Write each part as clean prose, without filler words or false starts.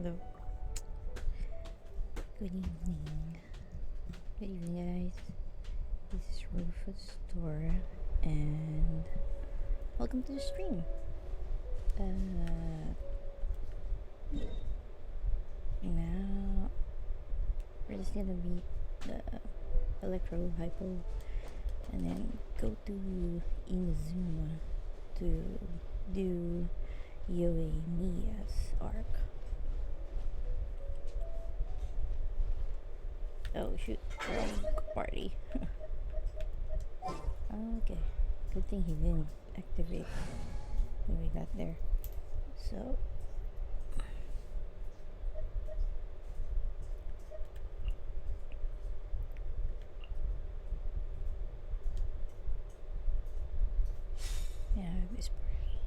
Hello. Good evening. Good evening, guys. This is Rufus Store, and welcome to the stream. Now we're just gonna beat the Electro Hypo, and then go to Inazuma to do Yoimiya's arc. Oh shoot, wrong party. Okay, good thing he didn't activate when we got there. So yeah, this party.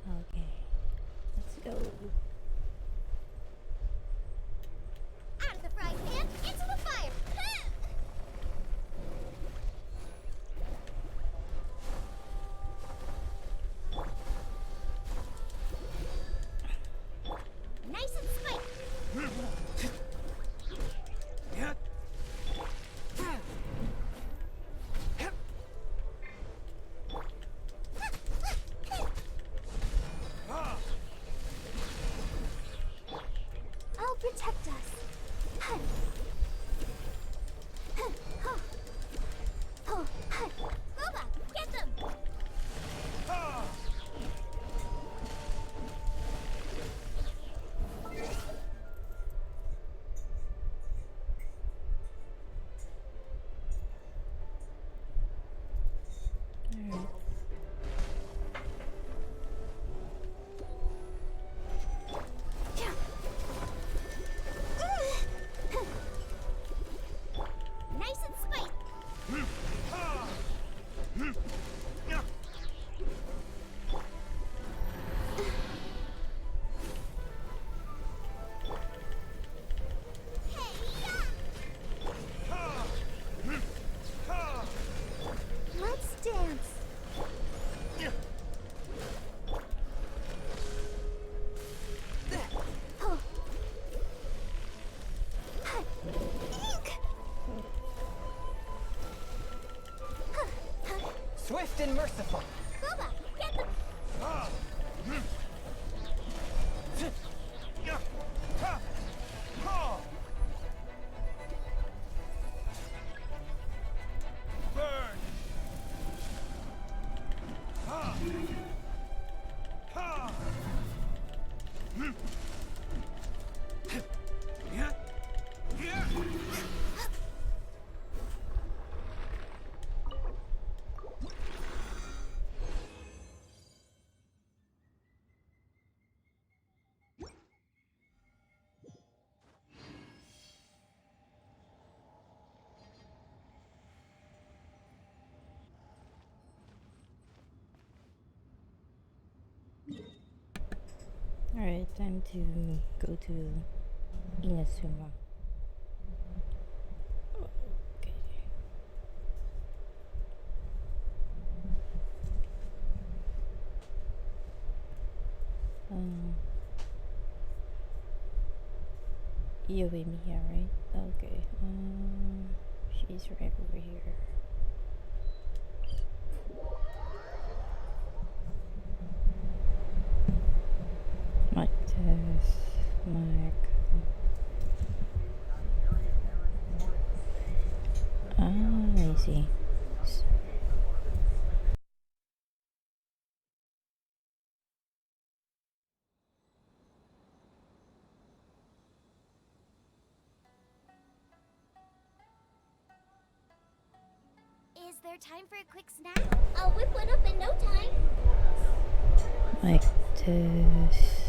Okay, let's go. Out of the frying pan, into the fire! Nice and spicy! I'll protect us. Boba, get them! Alright. Nice and spicy! Let's dance. Oh. Eek. Swift and merciful. Boba, get them. Burn! Alright, time to go to Inazuma. Okay. Yoimiya, right? Okay. She's right over here. Mic test, mic. I see. Is there time for a quick snack? I'll whip one up in no time. Mic test.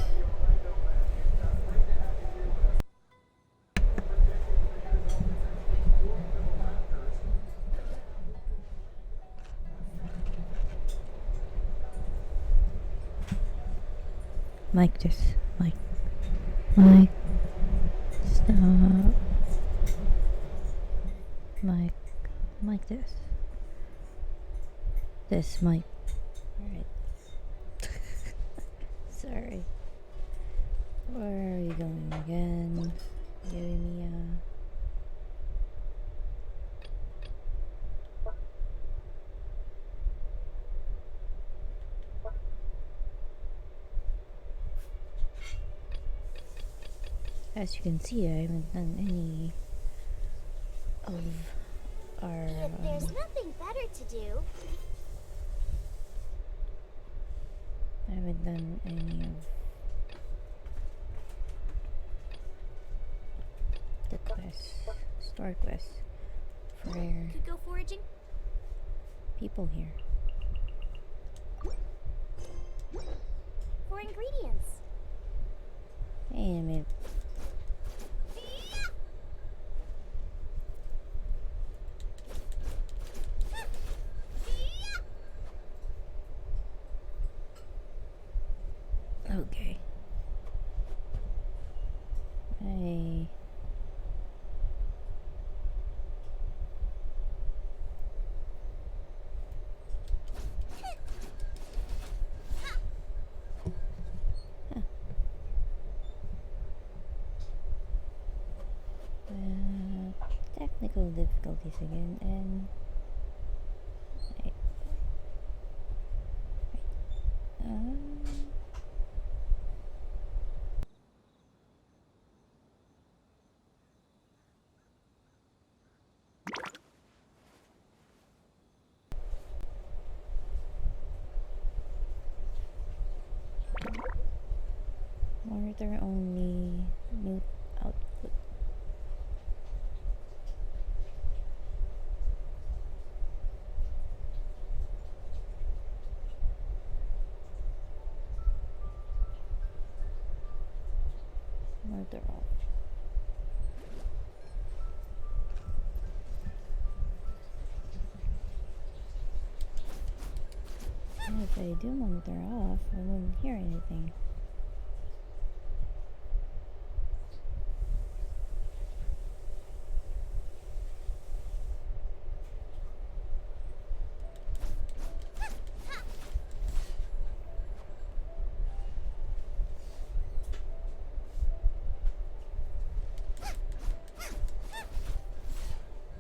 Mic test. Mic. Mic. Stop. Mic. Mic test. This mic. Alright. Sorry. Where are we going again? Yoimiya. As you can see, I haven't done any of our. If there's nothing better to do, I haven't done any of the quests, store quests for could go foraging. people here. For ingredients. Wait a minute. Okay. Hey. Huh. Technical difficulties again, and right. Monitor only, mute output. Monitor off. And if I do monitor off, I won't hear anything.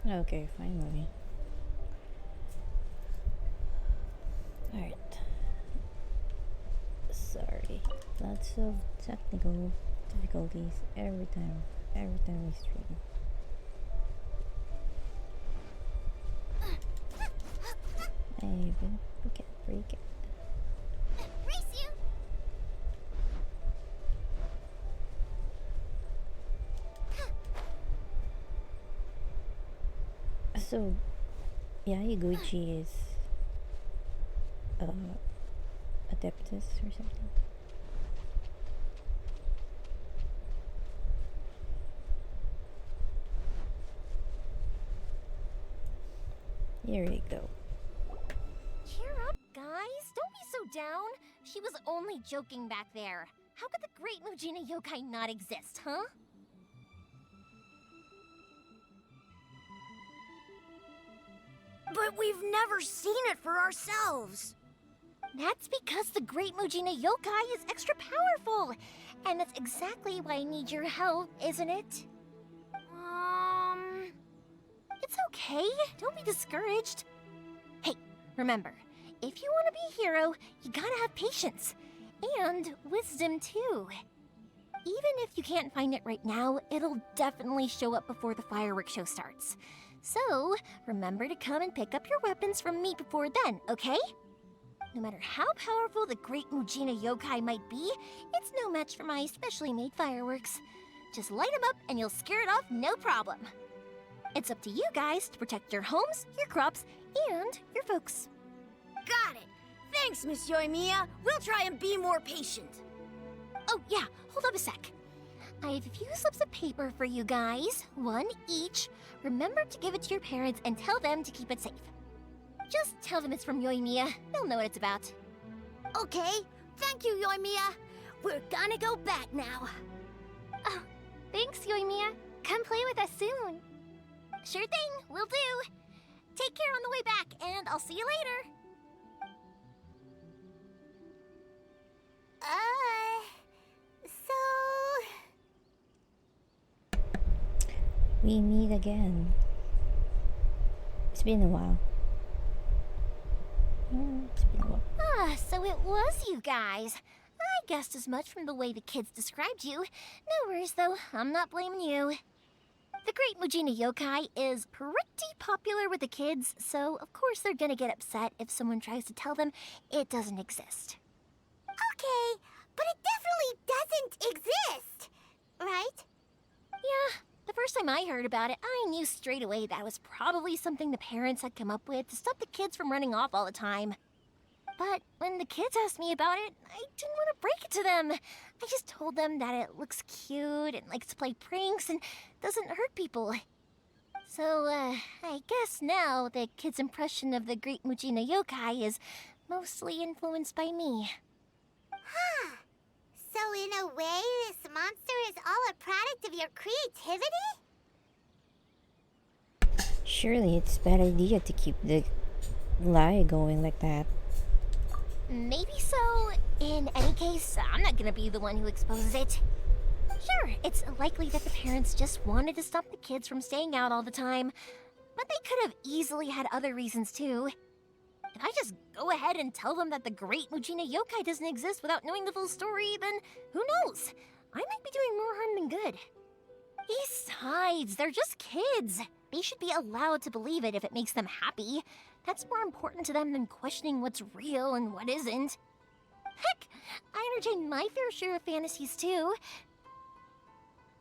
Okay, finally. Alright. Sorry. Lots of technical difficulties every time we stream. Hey, break it. Race you! So, Yaiguchi is Adeptus or something. Here we go. Cheer up, guys. Don't be so down. She was only joking back there. How could the great Mujina yokai not exist, huh? But we've never seen it for ourselves. That's because the great Mujina yokai is extra powerful. And that's exactly why I need your help, isn't it? It's okay. Don't be discouraged. Hey, remember, if you want to be a hero, you gotta have patience. And wisdom, too. Even if you can't find it right now, it'll definitely show up before the fireworks show starts. So, remember to come and pick up your weapons from me before then, okay? No matter how powerful the great Mujina yokai might be, it's no match for my specially made fireworks. Just light them up and you'll scare it off no problem. It's up to you guys to protect your homes, your crops, and your folks. Got it. Thanks, Miss Yoimiya. We'll try and be more patient. Oh, yeah, hold up a sec. I have a few slips of paper for you guys, one each. Remember to give it to your parents and tell them to keep it safe. Just tell them it's from Yoimiya. They'll know what it's about. Okay. Thank you, Yoimiya. We're gonna go back now. Oh, thanks, Yoimiya. Come play with us soon. Sure thing, will do. Take care on the way back, and I'll see you later. Bye. we meet again. It's been a while. It's been a while. Ah, so it was you guys. I guessed as much from the way the kids described you. No worries, though. I'm not blaming you. The Great Mujina Yokai is pretty popular with the kids, so of course they're gonna get upset if someone tries to tell them it doesn't exist. Okay, but it definitely doesn't exist, right? Yeah, the first time I heard about it, I knew straight away that was probably something the parents had come up with to stop the kids from running off all the time. But when the kids asked me about it, I didn't want to break it to them. I just told them that it looks cute and likes to play pranks and doesn't hurt people. So, I guess now the kids' impression of the Great Mujina Yokai is mostly influenced by me. Huh. So in a way, this monster is all a product of your creativity? Surely it's a bad idea to keep the lie going like that. Maybe so. In any case, I'm not gonna be the one who exposes it. Sure, it's likely that the parents just wanted to stop the kids from staying out all the time, but they could have easily had other reasons too. If I just go ahead and tell them that the Great Mujina Yokai doesn't exist without knowing the full story, then who knows? I might be doing more harm than good. Besides, they're just kids. They should be allowed to believe it if it makes them happy. That's more important to them than questioning what's real and what isn't. Heck, I entertain my fair share of fantasies too.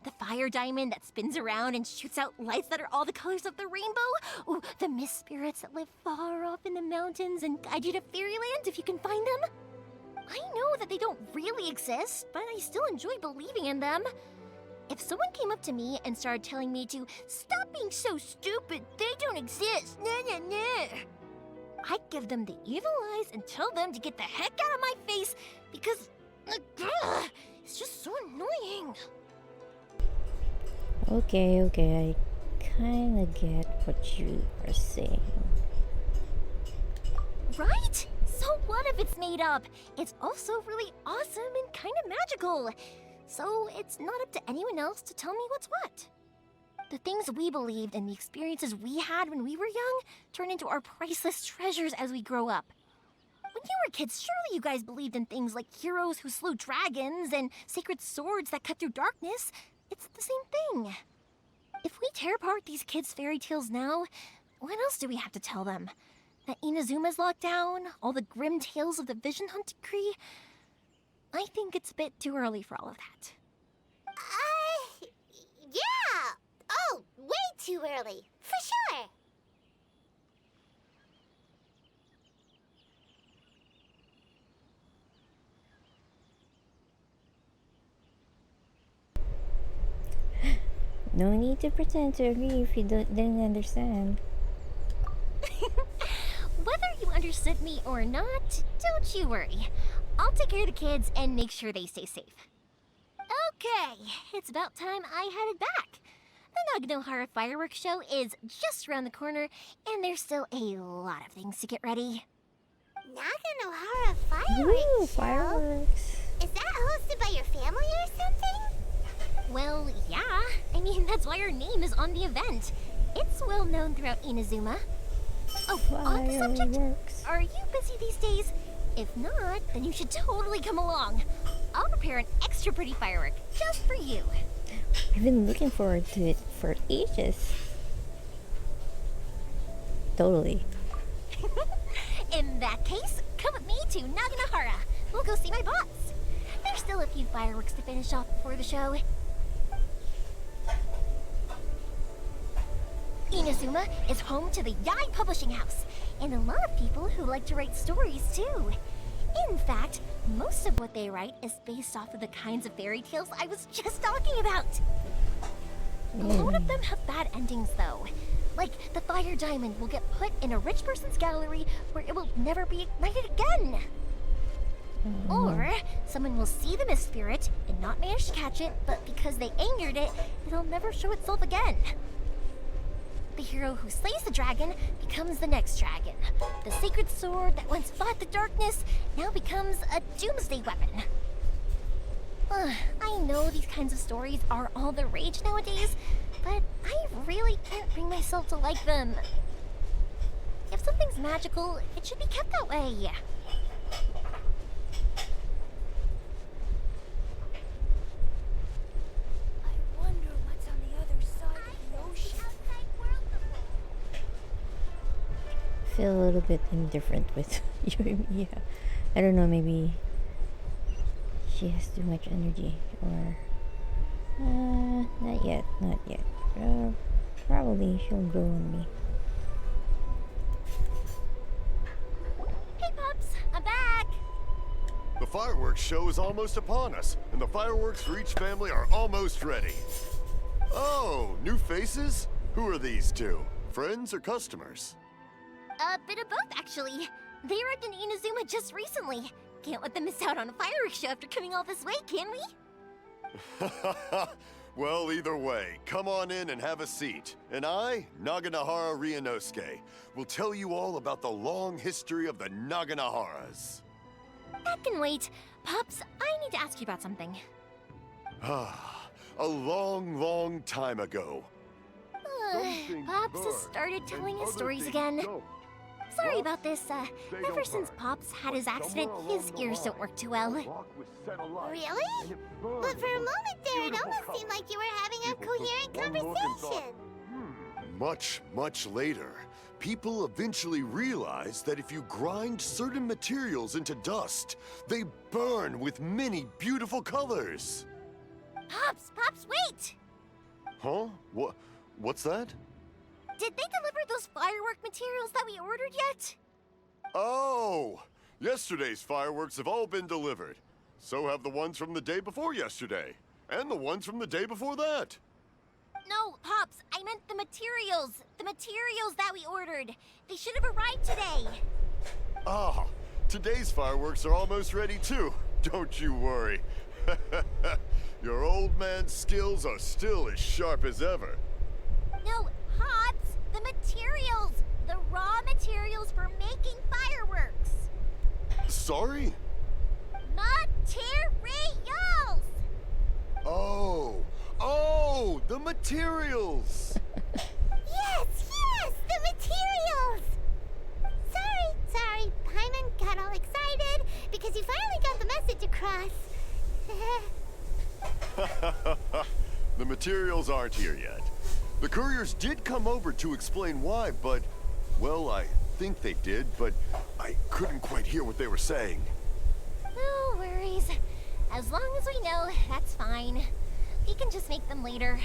The fire diamond that spins around and shoots out lights that are all the colors of the rainbow. Ooh, the mist spirits that live far off in the mountains and guide you to fairyland if you can find them. I know that they don't really exist, but I still enjoy believing in them. If someone came up to me and started telling me to stop being so stupid, they don't exist, I'd give them the evil eyes and tell them to get the heck out of my face because it's just so annoying. Okay, I kinda get what you are saying. Right? So what if it's made up? It's also really awesome and kind of magical. So it's not up to anyone else to tell me what's what. The things we believed and the experiences we had when we were young turn into our priceless treasures as we grow up. When you were kids, surely you guys believed in things like heroes who slew dragons and sacred swords that cut through darkness. It's the same thing. If we tear apart these kids' fairy tales now, what else do we have to tell them? That Inazuma's locked down? All the grim tales of the Vision Hunt Decree? I think it's a bit too early for all of that. Yeah! Oh, way too early, for sure! No need to pretend to agree if you didn't understand. Whether you understood me or not, don't you worry. I'll take care of the kids and make sure they stay safe. Okay, it's about time I headed back. The Naganohara fireworks show is just around the corner, and there's still a lot of things to get ready. Naganohara fireworks Ooh, show? fireworks. Is that hosted by your family or something? Well, yeah. I mean, that's why our name is on the event. It's well known throughout Inazuma. Oh, on the subject, Fireworks. are you busy these days? If not, then you should totally come along. I'll prepare an extra pretty firework just for you. I've been looking forward to it for ages. Totally. In that case, come with me to Naganohara. We'll go see my boss. There's still a few fireworks to finish off before the show. Inazuma is home to the Yai Publishing House, and a lot of people who like to write stories too. In fact, most of what they write is based off of the kinds of fairy tales I was just talking about. A lot of them have bad endings though. Like the fire diamond will get put in a rich person's gallery where it will never be ignited again. Or someone will see the mist spirit and not manage to catch it, but because they angered it, it'll never show itself again. The hero who slays the dragon becomes the next dragon. The sacred sword that once fought the darkness now becomes a doomsday weapon. I know these kinds of stories are all the rage nowadays, but I really can't bring myself to like them. If something's magical, it should be kept that way. I wonder what's on the other side of the ocean. Feel a little bit indifferent with Yoimiya. I don't know, maybe she has too much energy, or not yet. Probably she'll grow on me. Hey, Pops, I'm back. The fireworks show is almost upon us, and the fireworks for each family are almost ready. Oh, new faces? Who are these two? Friends or customers? A bit of both, actually. They arrived in Inazuma just recently. Can't let them miss out on a fireworks show after coming all this way, can we? Well, either way, come on in and have a seat. And I, Naganahara Ryunosuke, will tell you all about the long history of the Naganaharas. That can wait. Pops, I need to ask you about something. A long, long time ago. Pops has started telling his stories again. Sorry about this. Ever since Pops had his accident, his ears don't work too well. Really? But for a moment there, it almost seemed like you were having a coherent conversation. Much, much later, people eventually realized that if you grind certain materials into dust, they burn with many beautiful colors. Pops, wait! Huh? What's that? Did they deliver those firework materials that we ordered yet? Oh! Yesterday's fireworks have all been delivered. So have the ones from the day before yesterday. And the ones from the day before that. No, Pops, I meant the materials. The materials that we ordered. They should have arrived today. Ah, today's fireworks are almost ready too. Don't you worry. Your old man's skills are still as sharp as ever. No, Pops, the materials. The raw materials for making fireworks. Sorry? Materials! Oh, the materials! Yes, the materials! Sorry, Paimon got all excited because you finally got the message across. The materials aren't here yet. The couriers did come over to explain why, but, well, I think they did, but I couldn't quite hear what they were saying. No worries. As long as we know, that's fine. We can just make them later.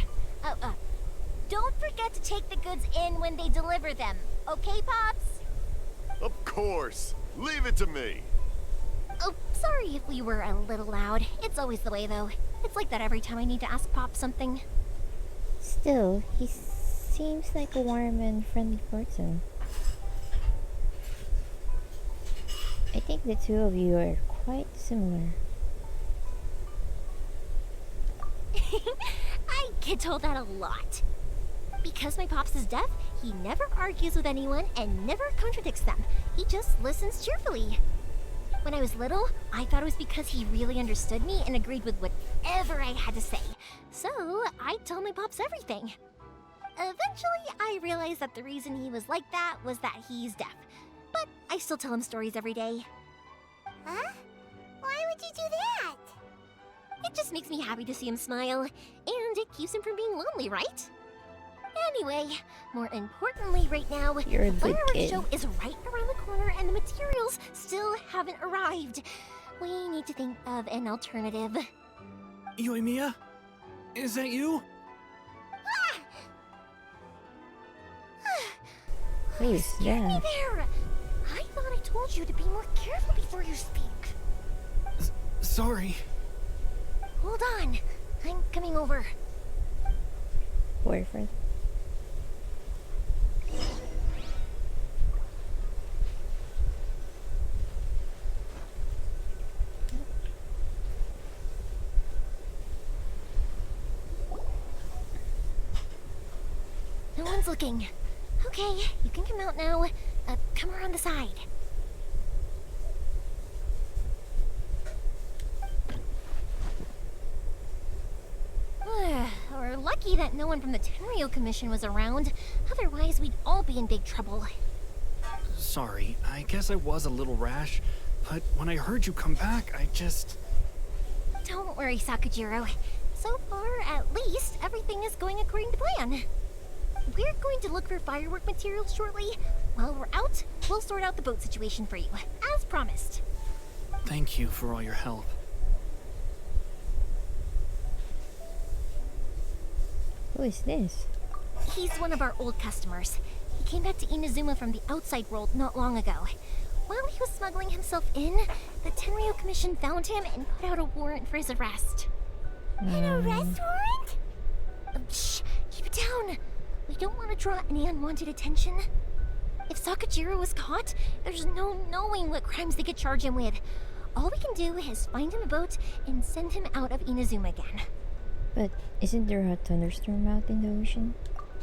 Don't forget to take the goods in when they deliver them. Okay, Pops? Of course. Leave it to me. Oh, sorry if we were a little loud. It's always the way, though. It's like that every time I need to ask Pop something. Still, he seems like a warm and friendly person. I think the two of you are quite similar. I get told that a lot. Because my Pops is deaf, he never argues with anyone and never contradicts them. He just listens cheerfully. When I was little, I thought it was because he really understood me and agreed with whatever I had to say. So, I'd tell my Pops everything. Eventually, I realized that the reason he was like that was that he's deaf. But I still tell him stories every day. Huh? Why would you do that? It just makes me happy to see him smile, and it keeps him from being lonely, right? Anyway, more importantly right now, You're a the good fireworks kid. show is right around the corner and the materials still haven't arrived. We need to think of an alternative. Yoimiya? Is that you? Who's Scared me that? there! I thought I told you to be more careful before you speak. Sorry. Hold on, I'm coming over. Boyfriend? No one's looking. Okay, you can come out now. Come around the side. We're lucky lucky that no one from the Tenryo Commission was around. Otherwise, we'd all be in big trouble. Sorry, I guess I was a little rash, but when I heard you come back, I just... Don't worry, Sakujiro. So far, at least, everything is going according to plan. We're going to look for firework materials shortly. While we're out, we'll sort out the boat situation for you, as promised. Thank you for all your help. Who is this? He's one of our old customers. He came back to Inazuma from the outside world not long ago. While he was smuggling himself in, the Tenryo Commission found him and put out a warrant for his arrest. An arrest warrant? Shh! Keep it down! We don't want to draw any unwanted attention. If Sakujiro was caught, there's no knowing what crimes they could charge him with. All we can do is find him a boat and send him out of Inazuma again. But isn't there a thunderstorm out in the ocean?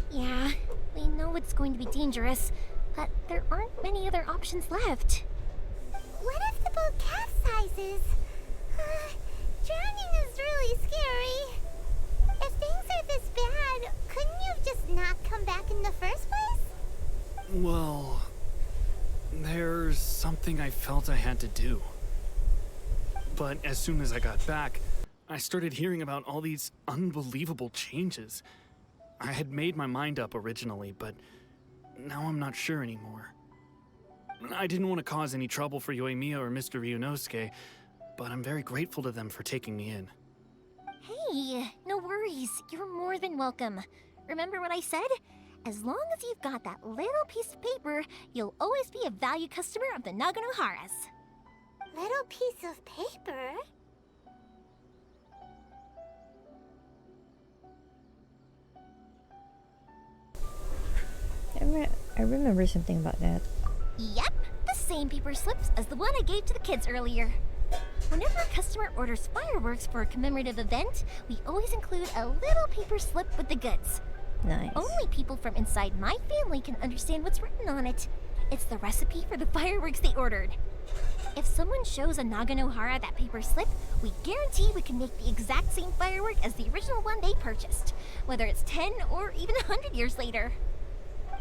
Yeah, we know it's going to be dangerous, but there aren't many other options left. What if the boat capsizes? Drowning is really scary. If things are this bad, couldn't you have just not come back in the first place? Well, there's something I felt I had to do. But as soon as I got back, I started hearing about all these unbelievable changes. I had made my mind up originally, but now I'm not sure anymore. I didn't want to cause any trouble for Yoimiya or Mr. Ryunosuke, but I'm very grateful to them for taking me in. Hey, no worries. You're more than welcome. Remember what I said? As long as you've got that little piece of paper, you'll always be a valued customer of the Naganohara's. Little piece of paper? I remember something about that. Yep, the same paper slips as the one I gave to the kids earlier. Whenever a customer orders fireworks for a commemorative event, we always include a little paper slip with the goods. Nice. Only people from inside my family can understand what's written on it. It's the recipe for the fireworks they ordered. If someone shows a Naganohara that paper slip, we guarantee we can make the exact same firework as the original one they purchased, whether it's 10 or even 100 years later.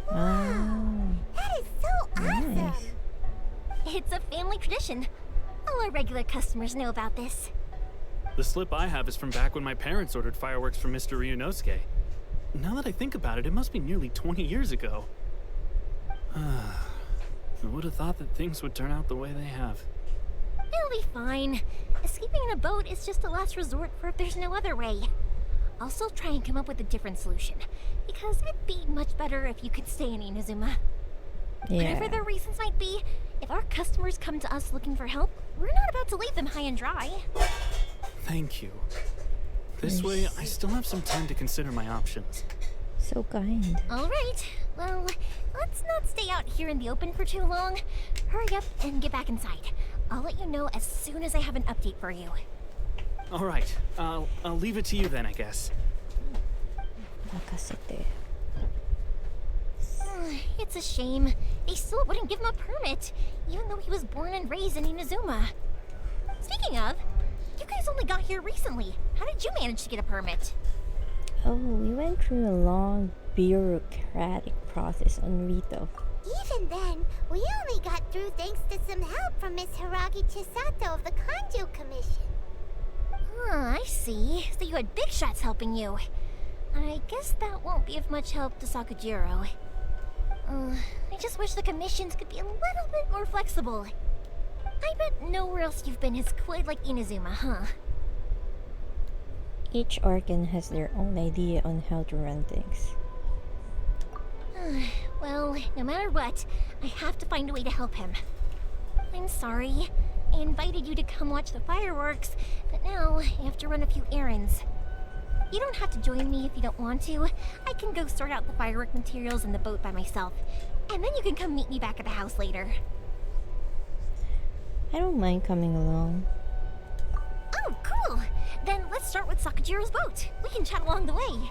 Oh, That is so awesome! nice. It's a family tradition. All our regular customers know about this. The slip I have is from back when my parents ordered fireworks from Mr. Ryunosuke. Now that I think about it, it must be nearly 20 years ago. I would have thought that things would turn out the way they have. It'll be fine. Escaping in a boat is just a last resort for if there's no other way. I'll still try and come up with a different solution, because it'd be much better if you could stay in Inazuma. Whatever Yeah. their reasons might be, if our customers come to us looking for help, we're not about to leave them high and dry. Thank you. This way, I still have some time to consider my options. So kind. All right, well, let's not stay out here in the open for too long. Hurry up and get back inside. I'll let you know as soon as I have an update for you. All right, I'll leave it to you then, I guess. Makasete. It's a shame. They still wouldn't give him a permit, even though he was born and raised in Inazuma. Speaking of, you guys only got here recently. How did you manage to get a permit? Oh, we went through a long bureaucratic process on Rito. Even then, we only got through thanks to some help from Miss Hiragi Chisato of the Kanjo Commission. I see. So you had big shots helping you. I guess that won't be of much help to Sakujiro. I just wish the commissions could be a little bit more flexible. I bet nowhere else you've been is quite like Inazuma, huh? Each Arcan has their own idea on how to run things. Well, no matter what, I have to find a way to help him. I'm sorry. I invited you to come watch the fireworks, but now I have to run a few errands. You don't have to join me if you don't want to. I can go sort out the firework materials in the boat by myself, and then you can come meet me back at the house later. I don't mind coming along. Oh, cool! Then let's start with Sakujiro's boat. We can chat along the way.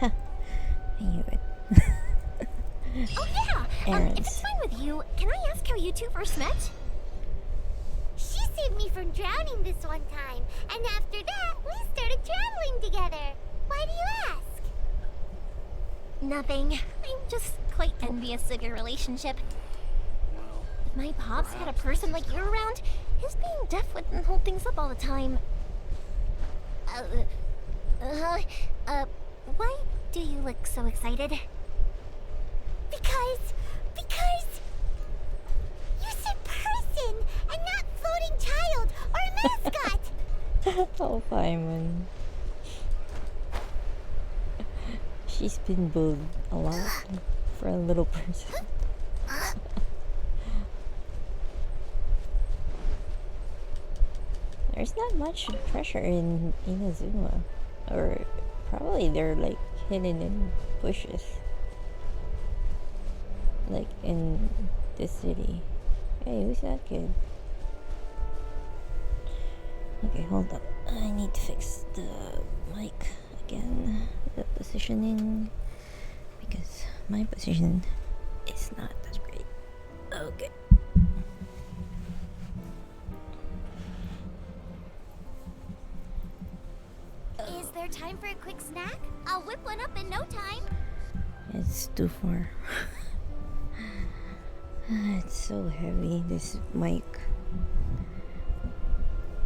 I knew it. Oh yeah! If Errands. it's fine with you, can I ask how you two first met? She saved me from drowning this one time, and after that, we started traveling together. Why do you ask? Nothing. I'm just quite envious of your relationship. If my pops had a person like you around, his being deaf wouldn't hold things up all the time. Why do you look so excited? Because you said person and not floating child or mascot. Oh, Paimon. She's been bullied a lot for a little person. There's not much pressure in Inazuma. Or probably they're like hidden in bushes. Like in this city. Hey, who's that kid? Okay, hold up. I need to fix the mic again. The positioning. Because my position is not that great. Okay. Is there time for a quick snack? I'll whip one up in no time. It's too far. It's so heavy, this mic.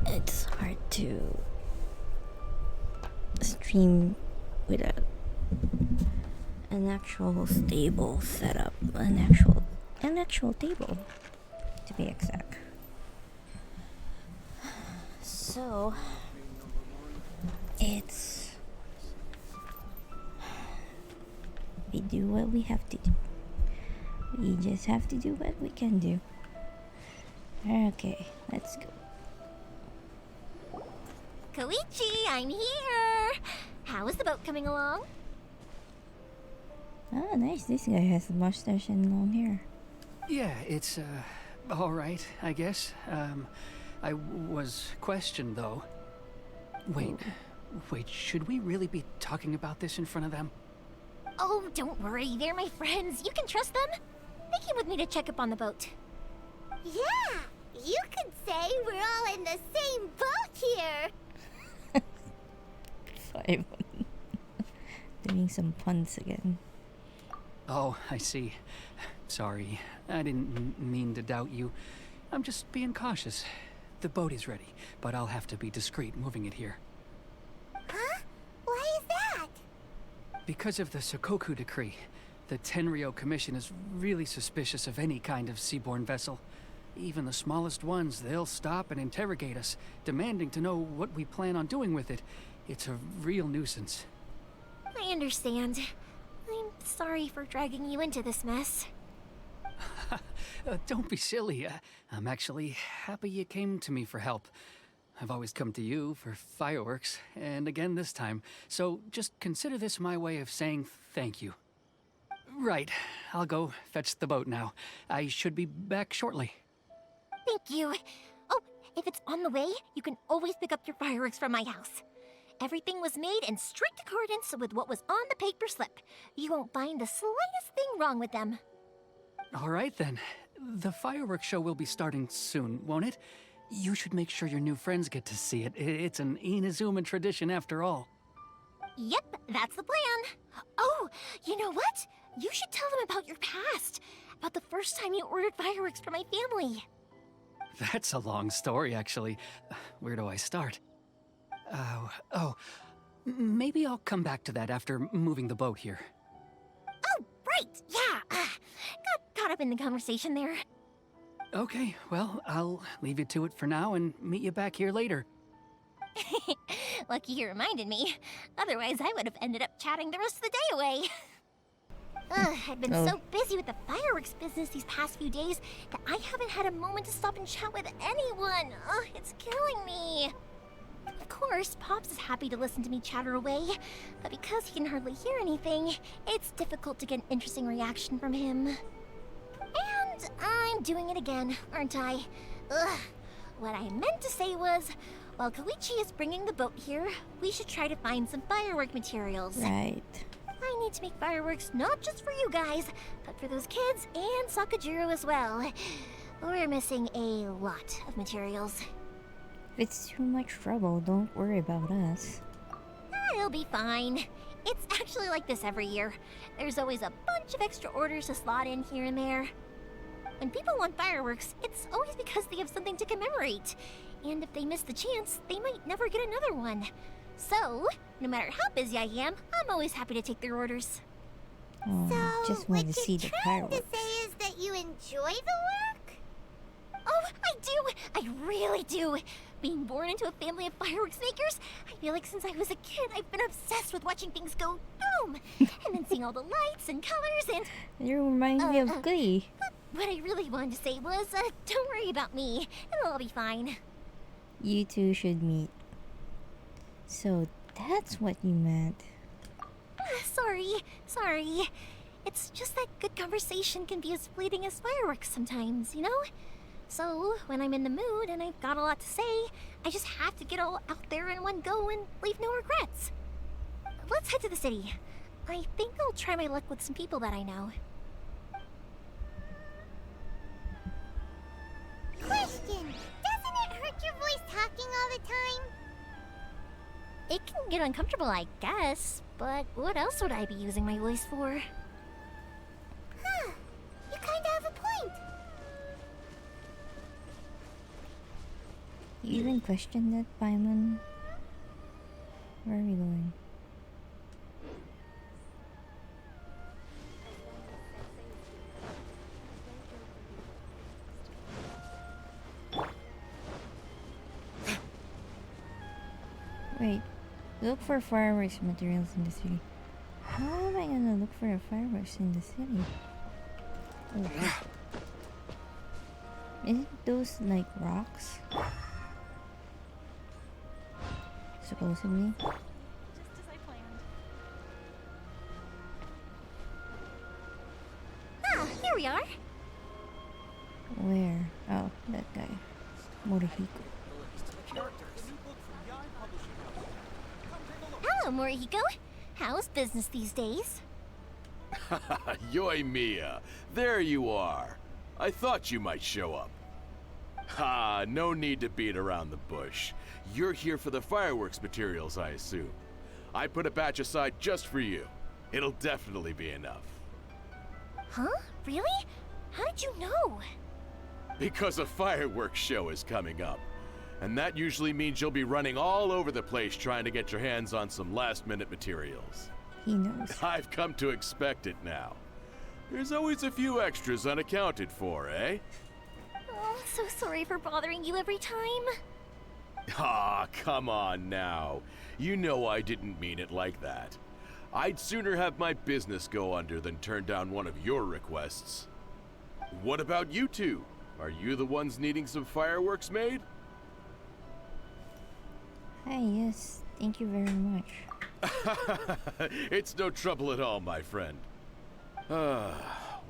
It's hard to stream without an actual stable setup. An actual table, to be exact. So we do what we have to do. We just have to do what we can do. Okay, let's go. Koichi, I'm here! How is the boat coming along? Oh, nice. This guy has a mustache and long hair. Yeah, it's, alright, I guess. I was questioned, though. Wait, should we really be talking about this in front of them? Oh, don't worry, they're my friends. You can trust them. They came with me to check up on the boat. Yeah, you could say we're all in the same boat here. Simon. Doing some puns again. Oh, I see. Sorry, I didn't mean to doubt you. I'm just being cautious. The boat is ready, but I'll have to be discreet moving it here. Huh? Why is that? Because of the Sokoku decree, the Tenryou Commission is really suspicious of any kind of seaborne vessel. Even the smallest ones, they'll stop and interrogate us, demanding to know what we plan on doing with it. It's a real nuisance. I understand. I'm sorry for dragging you into this mess. Don't be silly. I'm actually happy you came to me for help. I've always come to you for fireworks, and again this time. So just consider this my way of saying thank you. Right, I'll go fetch the boat now. I should be back shortly. Thank you. Oh, if it's on the way, you can always pick up your fireworks from my house. Everything was made in strict accordance with what was on the paper slip. You won't find the slightest thing wrong with them. All right then. The fireworks show will be starting soon, won't it? You should make sure your new friends get to see it. It's an Inazuma tradition after all. Yep, that's the plan. Oh, you know what? You should tell them about your past. About the first time you ordered fireworks for my family. That's a long story, actually. Where do I start? Maybe I'll come back to that after moving the boat here. Oh, right, yeah. Got caught up in the conversation there. Okay, well, I'll leave you to it for now and meet you back here later. Lucky you reminded me. Otherwise, I would have ended up chatting the rest of the day away. I've been so busy with the fireworks business these past few days that I haven't had a moment to stop and chat with anyone. It's killing me. Of course, Pops is happy to listen to me chatter away, but because he can hardly hear anything, it's difficult to get an interesting reaction from him. And I'm doing it again, aren't I? What I meant to say was, while Koichi is bringing the boat here, we should try to find some firework materials. Right. I need to make fireworks not just for you guys, but for those kids and Sakajiro as well. We're missing a lot of materials. If it's too much trouble, don't worry about us. It'll be fine. It's actually like this every year. There's always a bunch of extra orders to slot in here and there. When people want fireworks, it's always because they have something to commemorate. And if they miss the chance, they might never get another one. So, no matter how busy I am, I'm always happy to take their orders. Oh, So, just want what to see you're the trying fireworks. to say is that you enjoy the work? Oh, I do! I really do! Being born into a family of fireworks makers, I feel like since I was a kid, I've been obsessed with watching things go boom! And then seeing all the lights and colors and... You remind me of Glee. What I really wanted to say was, don't worry about me. It'll all be fine. You two should meet. So that's what you meant. Sorry. It's just that good conversation can be as fleeting as fireworks sometimes, you know? So, when I'm in the mood and I've got a lot to say, I just have to get all out there in one go and leave no regrets. Let's head to the city. I think I'll try my luck with some people that I know. Question, doesn't it hurt your voice talking all the time? It can get uncomfortable, I guess, but what else would I be using my voice for? Huh, you kinda have a point. You even questioned that, Paimon? Where are we going? Wait, look for fireworks materials in the city. How am I gonna look for the fireworks in the city? Oh. Isn't those like rocks? Supposedly. Just as I planned. Ah, here we are. Where? Oh, that guy. Morihiko. Hello, Morihiko. How's business these days? Yoimiya, there you are. I thought you might show up. Ha, no need to beat around the bush. You're here for the fireworks materials, I assume. I put a batch aside just for you. It'll definitely be enough. Huh? Really? How did you know? Because a fireworks show is coming up. And that usually means you'll be running all over the place trying to get your hands on some last-minute materials. He knows. I've come to expect it now. There's always a few extras unaccounted for, eh? Oh, so sorry for bothering you every time. Ah, come on now. You know I didn't mean it like that. I'd sooner have my business go under than turn down one of your requests. What about you two? Are you the ones needing some fireworks made? Hi, yes. Thank you very much. It's no trouble at all, my friend.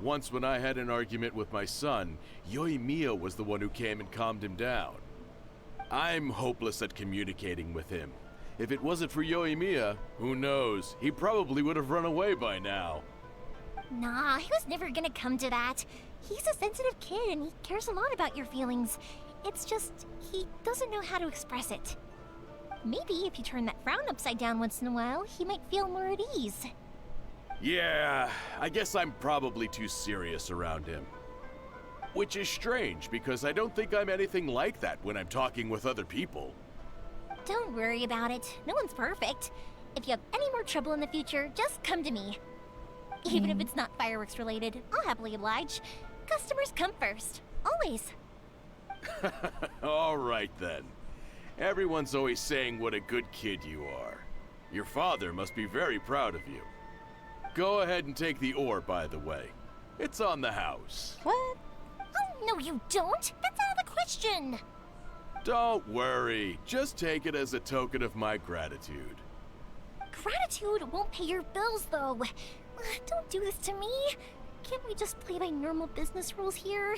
Once when I had an argument with my son, Yoimiya was the one who came and calmed him down. I'm hopeless at communicating with him. If it wasn't for Yoimiya, who knows, he probably would have run away by now. Nah, he was never gonna come to that. He's a sensitive kid and he cares a lot about your feelings. It's just, he doesn't know how to express it. Maybe if you turn that frown upside down once in a while, he might feel more at ease. Yeah, I guess I'm probably too serious around him. Which is strange, because I don't think I'm anything like that when I'm talking with other people. Don't worry about it. No one's perfect. If you have any more trouble in the future, just come to me. Even if it's not fireworks related, I'll happily oblige. Customers come first. Always. All right then. Everyone's always saying what a good kid you are. Your father must be very proud of you. Go ahead and take the ore, by the way. It's on the house. What? Oh, no you don't. That's out of the question. Don't worry. Just take it as a token of my gratitude. Gratitude won't pay your bills, though. Don't do this to me. Can't we just play by normal business rules here?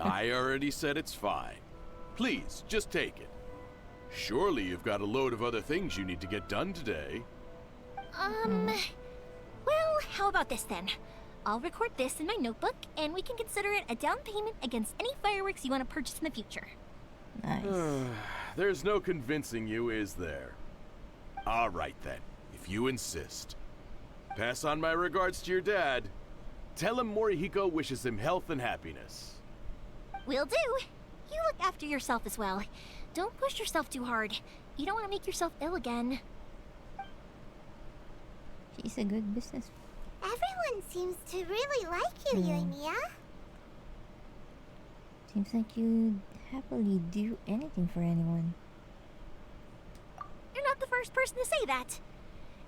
I already said it's fine. Please, just take it. Surely you've got a load of other things you need to get done today. Well, how about this then? I'll record this in my notebook, and we can consider it a down payment against any fireworks you want to purchase in the future. Nice. There's no convincing you, is there? All right then. If if you insist. Pass on my regards to your dad. Tell him Morihiko wishes him health and happiness. Will do. You look after yourself as well. Don't push yourself too hard. You don't want to make yourself ill again. She's a good business. Everyone seems to really like you, Yoimiya. Seems like you'd happily do anything for anyone. You're not the first person to say that.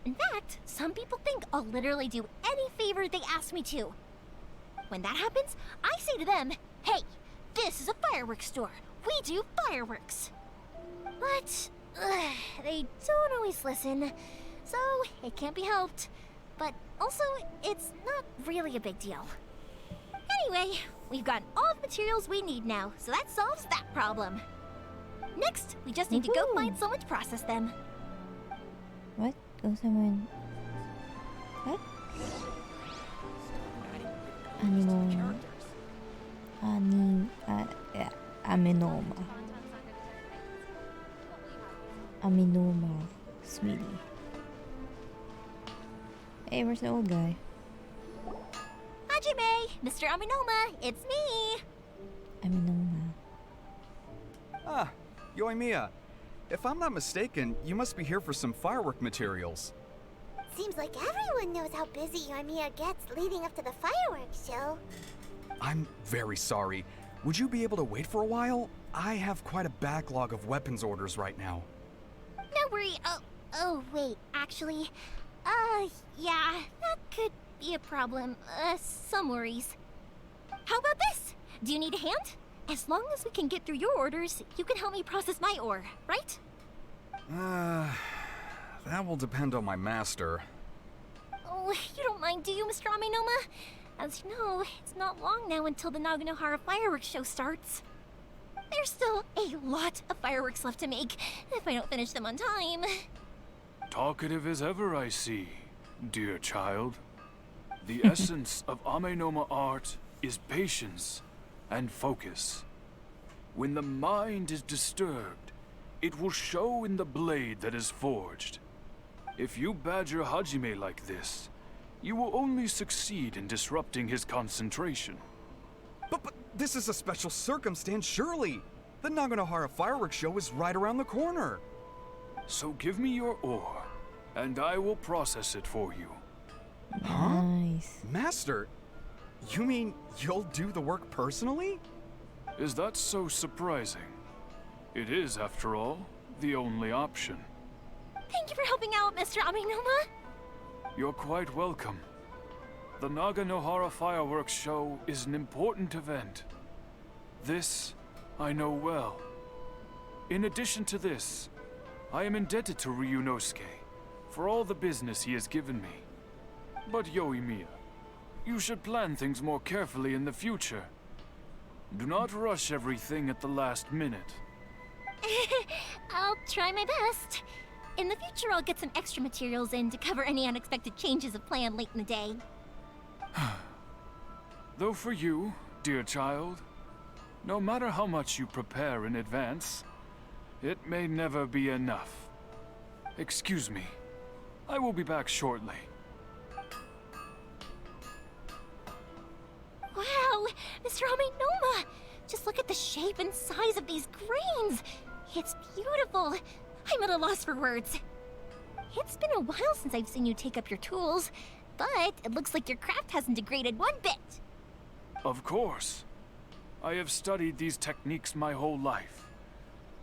In fact, some people think I'll literally do any favor they ask me to. When that happens, I say to them, hey, this is a fireworks store. We do fireworks. But they don't always listen, so it can't be helped. But also, it's not really a big deal. Anyway, we've got all the materials we need now, so that solves that problem. Next, we just need to go find someone to process them. What? Go someone... What? Animal... yeah. Aminoma. Aminoma. Sweetie. Hey, where's the old guy? Hajime! Mr. Aminoma, it's me! Aminoma. Ah, Yoimiya. If I'm not mistaken, you must be here for some firework materials. Seems like everyone knows how busy Yoimiya gets leading up to the fireworks show. I'm very sorry. Would you be able to wait for a while? I have quite a backlog of weapons orders right now. No worry. Oh, wait, actually, yeah, that could be a problem. Some worries. How about this? Do you need a hand? As long as we can get through your orders, you can help me process my ore, right? That will depend on my master. Oh, you don't mind, do you, Mr. Aminoma? As you know, it's not long now until the Naganohara fireworks show starts. There's still a lot of fireworks left to make, if I don't finish them on time. Talkative as ever, I see, dear child. The essence of Amenoma art is patience and focus. When the mind is disturbed, it will show in the blade that is forged. If you badger Hajime like this, you will only succeed in disrupting his concentration. But this is a special circumstance, surely. The Naganohara fireworks show is right around the corner. So give me your ore, and I will process it for you. Huh? Nice. Master, you mean you'll do the work personally? Is that so surprising? It is, after all, the only option. Thank you for helping out, Mr. Aminoma. You're quite welcome. The Naganohara fireworks show is an important event. This, I know well. In addition to this, I am indebted to Ryunosuke for all the business he has given me. But Yoimiya, you should plan things more carefully in the future. Do not rush everything at the last minute. I'll try my best. In the future, I'll get some extra materials in to cover any unexpected changes of plan late in the day. Though for you, dear child, no matter how much you prepare in advance, it may never be enough. Excuse me. I will be back shortly. Wow, Mr. Aminoma! Just look at the shape and size of these grains! It's beautiful! I'm at a loss for words. It's been a while since I've seen you take up your tools, but it looks like your craft hasn't degraded one bit. Of course. I have studied these techniques my whole life.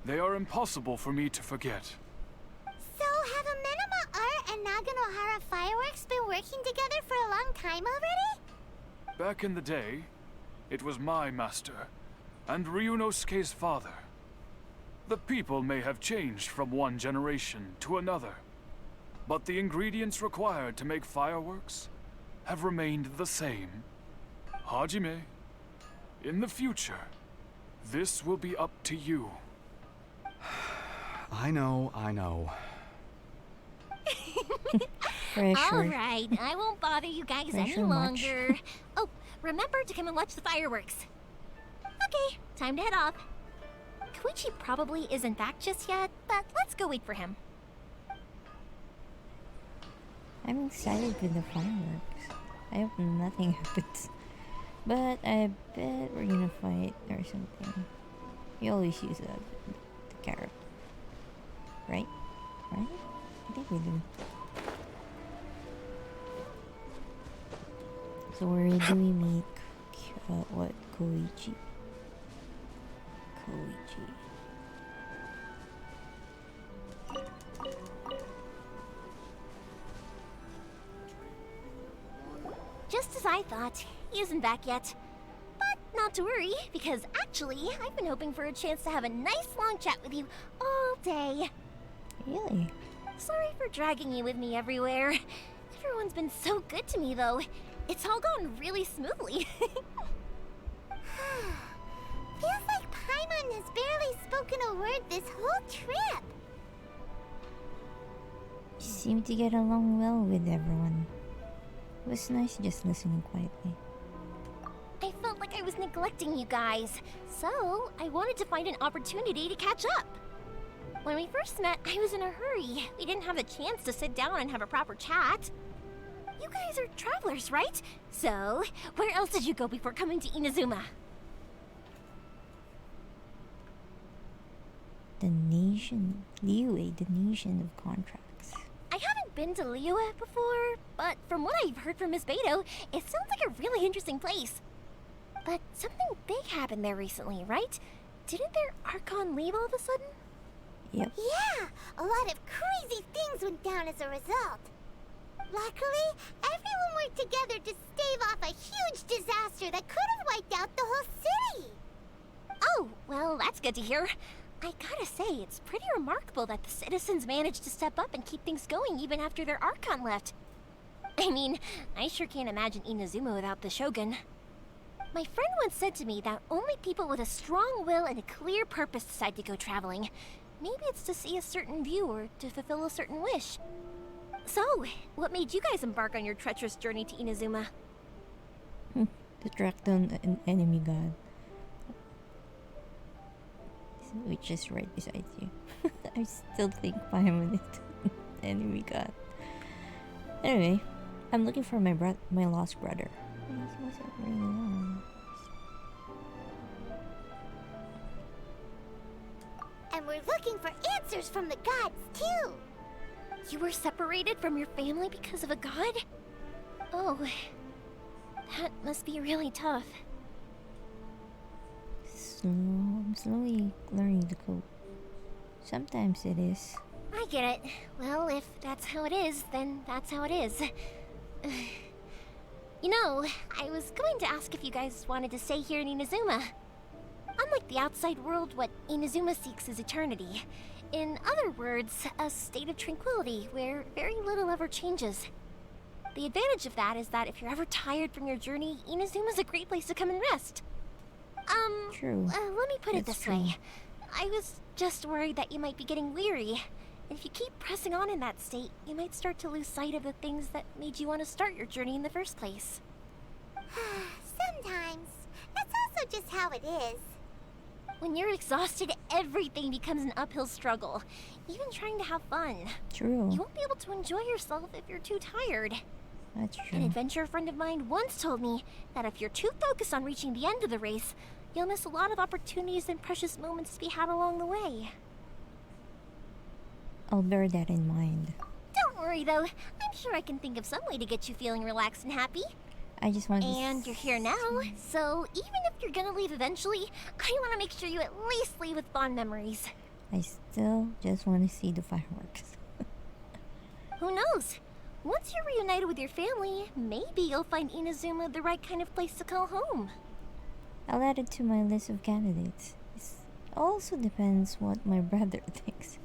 They are impossible for me to forget. So have Amenoma Art and Naganohara Fireworks been working together for a long time already? Back in the day, it was my master, and Ryunosuke's father. The people may have changed from one generation to another, but the ingredients required to make fireworks have remained the same. Hajime, in the future, this will be up to you. I know. All right, I won't bother you guys any longer. Oh, remember to come and watch the fireworks. Okay, time to head off. Koichi probably isn't back just yet, but let's go wait for him. I'm excited for the fireworks. I hope nothing happens. But I bet we're gonna fight or something. You always use the carrot. Right? Right? I think we do. So where do we meet Koichi? Koichi. Just as I thought, he isn't back yet. But not to worry, because actually, I've been hoping for a chance to have a nice long chat with you all day. Really? Sorry for dragging you with me everywhere. Everyone's been so good to me, though. It's all gone really smoothly. Feels like Paimon has barely spoken a word this whole trip. You seem to get along well with everyone. It was nice just listening quietly. I felt like I was neglecting you guys, so I wanted to find an opportunity to catch up. When we first met, I was in a hurry. We didn't have the chance to sit down and have a proper chat. You guys are travelers, right? So, where else did you go before coming to Inazuma? The nation, Liyue, the nation of contracts. I haven't been to Liyue before, but from what I've heard from Miss Beto, it sounds like a really interesting place. But something big happened there recently, right? Didn't their Archon leave all of a sudden? Yep. Yeah, a lot of crazy things went down as a result. Luckily, everyone worked together to stave off a huge disaster that could have wiped out the whole city. Oh, well, that's good to hear. I gotta say, it's pretty remarkable that the citizens managed to step up and keep things going even after their Archon left. I mean, I sure can't imagine Inazuma without the Shogun. My friend once said to me that only people with a strong will and a clear purpose decide to go traveling. Maybe it's to see a certain view or to fulfill a certain wish. So, what made you guys embark on your treacherous journey to Inazuma? To track down an enemy god. Which is right beside you. I still think Paimon is an enemy god. Anyway, I'm looking for my lost brother. He wasn't really long. And we're looking for answers from the gods, too. You were separated from your family because of a god? Oh, that must be really tough. I'm slowly learning to cope. Sometimes it is. I get it. Well, if that's how it is, then that's how it is. You know, I was going to ask if you guys wanted to stay here in Inazuma. Unlike the outside world, what Inazuma seeks is eternity. In other words, a state of tranquility where very little ever changes. The advantage of that is that if you're ever tired from your journey, Inazuma's a great place to come and rest. True. Let me put it That's this true. way. I was just worried that you might be getting weary. And if you keep pressing on in that state, you might start to lose sight of the things that made you want to start your journey in the first place. Sometimes. That's also just how it is. When you're exhausted, everything becomes an uphill struggle. Even trying to have fun. True. You won't be able to enjoy yourself if you're too tired. That's An true. adventure friend of mine once told me that if you're too focused on reaching the end of the race, you'll miss a lot of opportunities and precious moments to be had along the way. I'll bear that in mind. Don't worry though, I'm sure I can think of some way to get you feeling relaxed and happy. I just want to. And you're here now, so even if you're gonna leave eventually, I want to make sure you at least leave with fond memories. I still just want to see the fireworks. Who knows? Once you're reunited with your family, maybe you'll find Inazuma the right kind of place to call home. I'll add it to my list of candidates. It also depends what my brother thinks.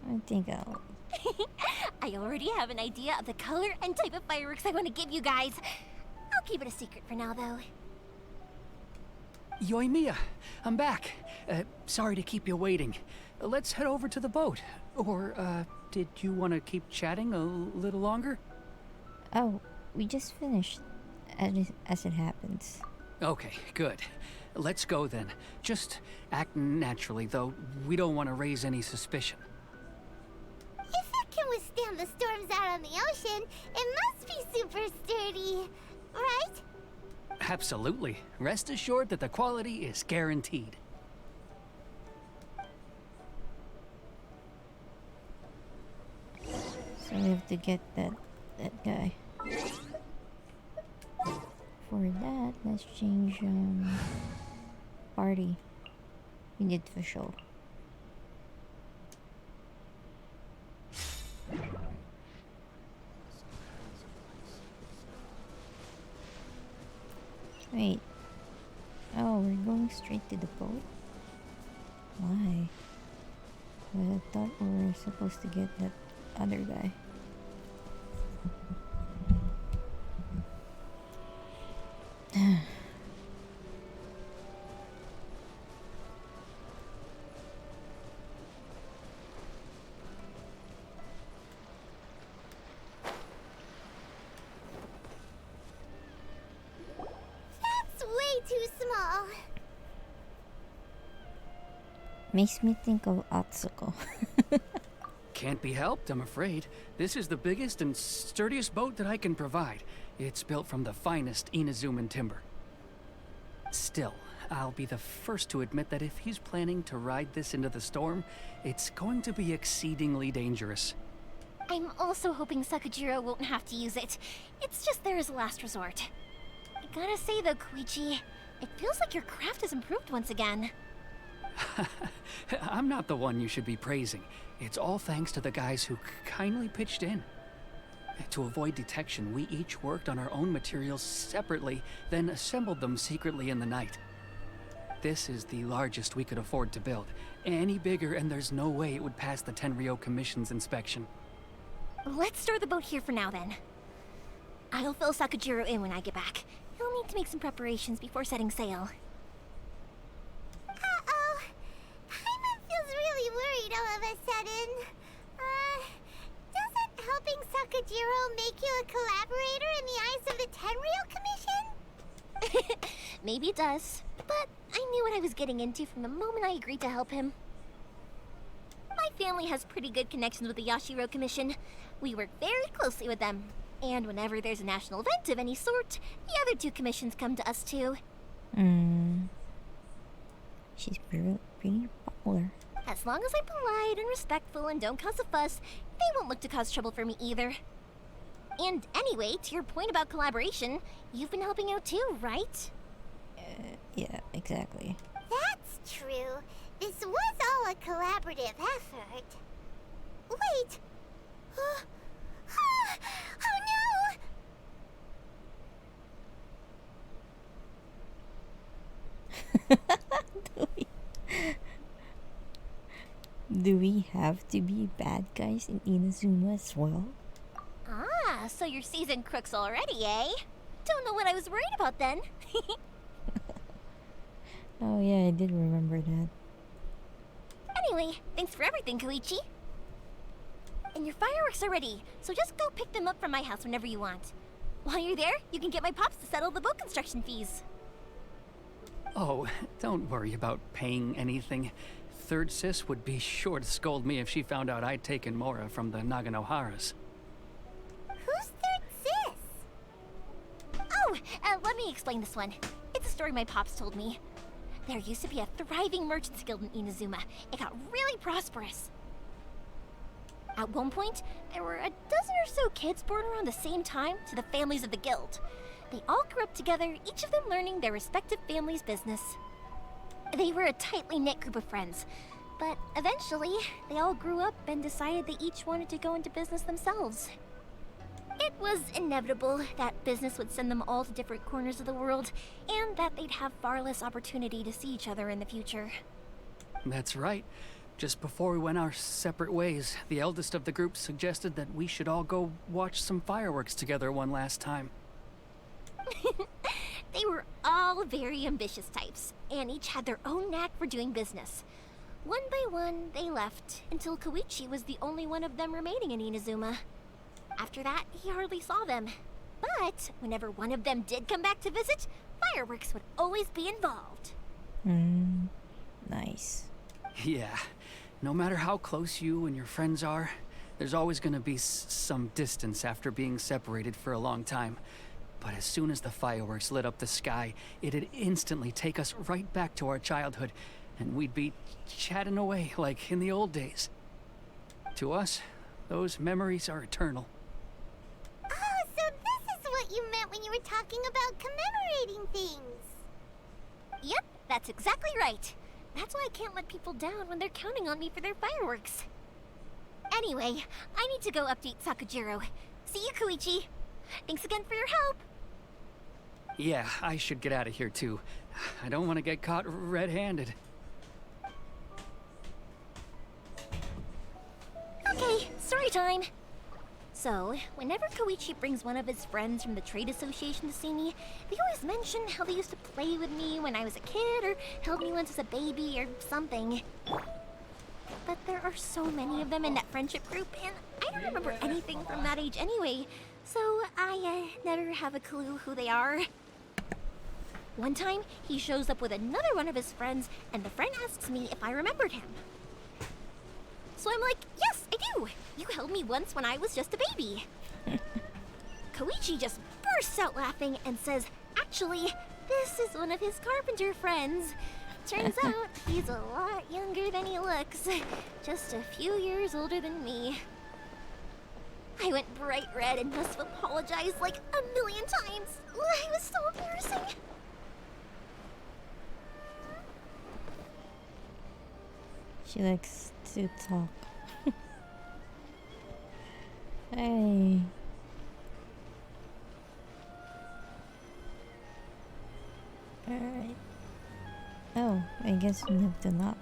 I think I'll. I already have an idea of the color and type of fireworks I want to give you guys. I'll keep it a secret for now, though. Yoimiya, I'm back. Sorry to keep you waiting. Let's head over to the boat. Or, did you want to keep chatting a little longer? Oh, we just finished. As it happens. Okay, good. Let's go then. Just act naturally, though. We don't want to raise any suspicion. If it can withstand the storms out on the ocean, it must be super sturdy, right? Absolutely. Rest assured that the quality is guaranteed. So we have to get that guy. For that, let's change party. We need official. Wait. Oh, we're going straight to the boat? Why? But I thought we were supposed to get that other guy. That's way too small. Makes me think of Atsuko. Can't be helped, I'm afraid. This is the biggest and sturdiest boat that I can provide. It's built from the finest Inazuman timber. Still, I'll be the first to admit that if he's planning to ride this into the storm, it's going to be exceedingly dangerous. I'm also hoping Sakajiro won't have to use it. It's just there as a last resort. I gotta say though, Koichi, it feels like your craft has improved once again. I'm not the one you should be praising. It's all thanks to the guys who kindly pitched in. To avoid detection, we each worked on our own materials separately, then assembled them secretly in the night. This is the largest we could afford to build. Any bigger and there's no way it would pass the Tenryou Commission's inspection. Let's store the boat here for now then. I'll fill Sakajiro in when I get back. He'll need to make some preparations before setting sail. Uh-oh. Paimon feels really worried all of a sudden. Doesn't helping Sakajiro make you a collaborator in the eyes of the Tenryou Commission? Maybe it does, but I knew what I was getting into from the moment I agreed to help him. My family has pretty good connections with the Yashiro Commission. We work very closely with them. And whenever there's a national event of any sort, the other two commissions come to us too. She's pretty popular. As long as I'm polite and respectful and don't cause a fuss, they won't look to cause trouble for me either. And anyway, to your point about collaboration, you've been helping out too, right? Yeah, exactly. That's true. This was all a collaborative effort. Wait! Oh no! Do we have to be bad guys in Inazuma as well? Ah, so you're seasoned crooks already, eh? Don't know what I was worried about then. Oh yeah, I did remember that. Anyway, thanks for everything, Koichi. And your fireworks are ready, so just go pick them up from my house whenever you want. While you're there, you can get my pops to settle the boat construction fees. Oh, don't worry about paying anything. Third Sis would be sure to scold me if she found out I'd taken Mora from the Naganoharas. Who's Third Sis? Oh, let me explain this one. It's a story my pops told me. There used to be a thriving merchants guild in Inazuma. It got really prosperous. At one point, there were a dozen or so kids born around the same time to the families of the guild. They all grew up together, each of them learning their respective family's business. They were a tightly knit group of friends, but eventually, they all grew up and decided they each wanted to go into business themselves. It was inevitable that business would send them all to different corners of the world, and that they'd have far less opportunity to see each other in the future. That's right. Just before we went our separate ways, the eldest of the group suggested that we should all go watch some fireworks together one last time. They were all very ambitious types, and each had their own knack for doing business. One by one, they left, until Koichi was the only one of them remaining in Inazuma. After that, he hardly saw them. But whenever one of them did come back to visit, fireworks would always be involved. Nice. Yeah, no matter how close you and your friends are, there's always gonna be some distance after being separated for a long time. But as soon as the fireworks lit up the sky, it'd instantly take us right back to our childhood, and we'd be chatting away like in the old days. To us, those memories are eternal. Oh, so this is what you meant when you were talking about commemorating things. Yep, that's exactly right. That's why I can't let people down when they're counting on me for their fireworks. Anyway, I need to go update Sakujiro. See you, Koichi. Thanks again for your help. Yeah, I should get out of here too. I don't want to get caught red-handed. Okay, story time. So, whenever Koichi brings one of his friends from the trade association to see me, they always mention how they used to play with me when I was a kid, or held me once as a baby, or something. But there are so many of them in that friendship group, and I don't remember anything from that age anyway, so I never have a clue who they are. One time, he shows up with another one of his friends, and the friend asks me if I remembered him. So I'm like, yes, I do. You held me once when I was just a baby. Koichi just bursts out laughing and says, actually, this is one of his carpenter friends. Turns out he's a lot younger than he looks. Just a few years older than me. I went bright red and must have apologized like a million times. It was so embarrassing. She likes to talk. Hey. Alright. Oh, I guess we have to knock.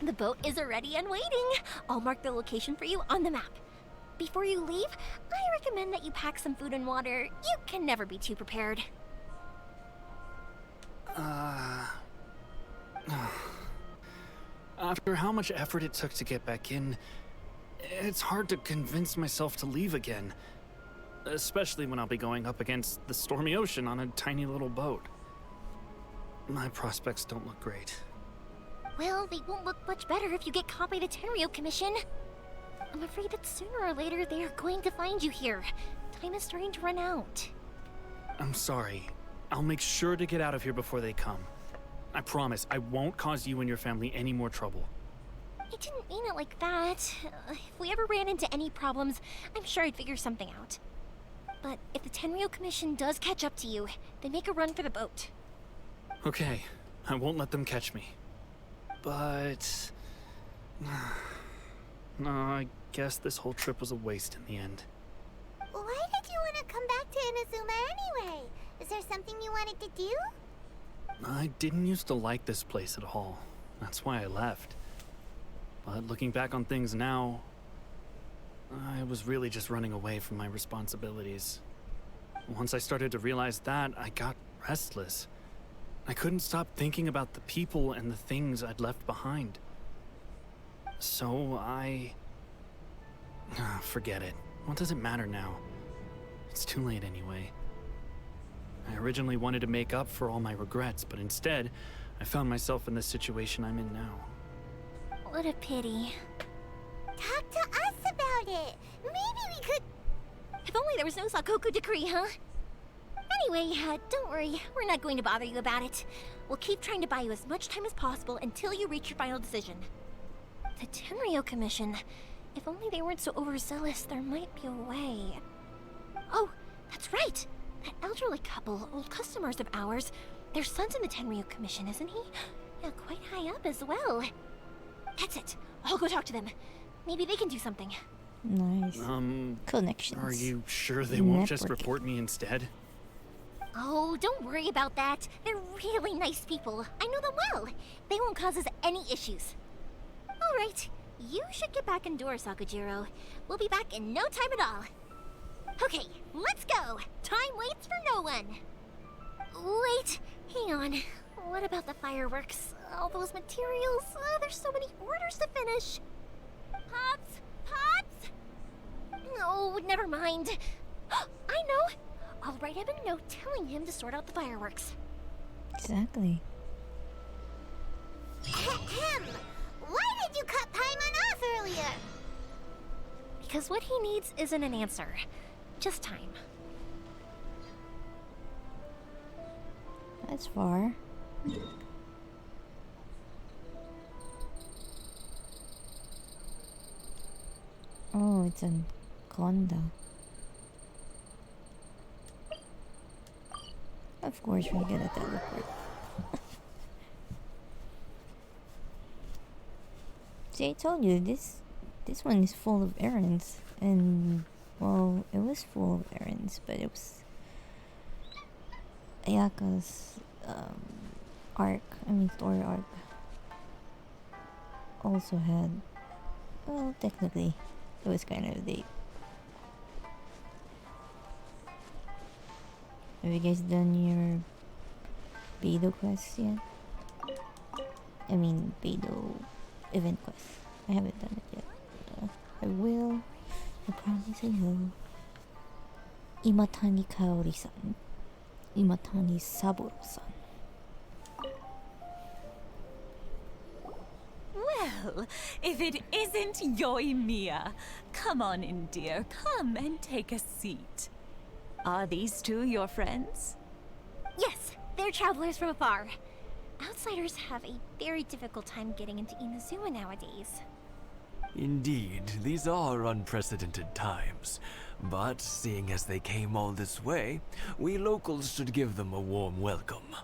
The boat is already and waiting. I'll mark the location for you on the map. Before you leave, I recommend that you pack some food and water. You can never be too prepared. After how much effort it took to get back in, it's hard to convince myself to leave again. Especially when I'll be going up against the stormy ocean on a tiny little boat. My prospects don't look great. Well, they won't look much better if you get caught by the Tenryo Commission. I'm afraid that sooner or later they are going to find you here. Time is starting to run out. I'm sorry. I'll make sure to get out of here before they come. I promise I won't cause you and your family any more trouble. I didn't mean it like that. If we ever ran into any problems, I'm sure I'd figure something out. But if the Tenryo Commission does catch up to you, they make a run for the boat. Okay, I won't let them catch me. But... no, I guess this whole trip was a waste in the end. Why did you want to come back to Inazuma anyway? Is there something you wanted to do? I didn't used to like this place at all. That's why I left. But looking back on things now, I was really just running away from my responsibilities. Once I started to realize that, I got restless. I couldn't stop thinking about the people and the things I'd left behind. So forget it. What does it matter now? It's too late anyway. I originally wanted to make up for all my regrets, but instead, I found myself in the situation I'm in now. What a pity. Talk to us about it. Maybe we could... If only there was no Sakoku decree, huh? Anyway, don't worry. We're not going to bother you about it. We'll keep trying to buy you as much time as possible until you reach your final decision. The Tenryo Commission. If only they weren't so overzealous, there might be a way. Oh, that's right! That elderly couple, old customers of ours, their son's in the Tenryo Commission, isn't he? Yeah, quite high up as well. That's it. I'll go talk to them. Maybe they can do something. Nice. Connections. Are you sure they won't just report me instead? Oh, don't worry about that. They're really nice people. I know them well. They won't cause us any issues. All right. You should get back indoors, Sakujiro. We'll be back in no time at all. Okay, let's go. Time waits for no one. Wait, hang on. What about the fireworks? All those materials? There's so many orders to finish. Pops? Pops? Oh, never mind. I know! I'll write him a note telling him to sort out the fireworks. Exactly. Ahem. Why did you cut Paimon off earlier? Because what he needs isn't an answer, just time. That's far. Oh, it's a Konda. Of course, we're gonna teleport. See, I told you this one is full of errands, and well, it was full of errands, but it was Ayaka's story arc also had, well, technically it was kind of a date. Have you guys done your Beidou quests yet? I mean Beidou event quest. I haven't done it yet. I will. I promise I will. Imatani Kaori-san. Imatani Saburo-san. Well, if it isn't Yoimiya, come on in, dear. Come and take a seat. Are these two your friends? Yes, they're travelers from afar. Outsiders have a very difficult time getting into Inazuma nowadays. Indeed, these are unprecedented times. But seeing as they came all this way, we locals should give them a warm welcome.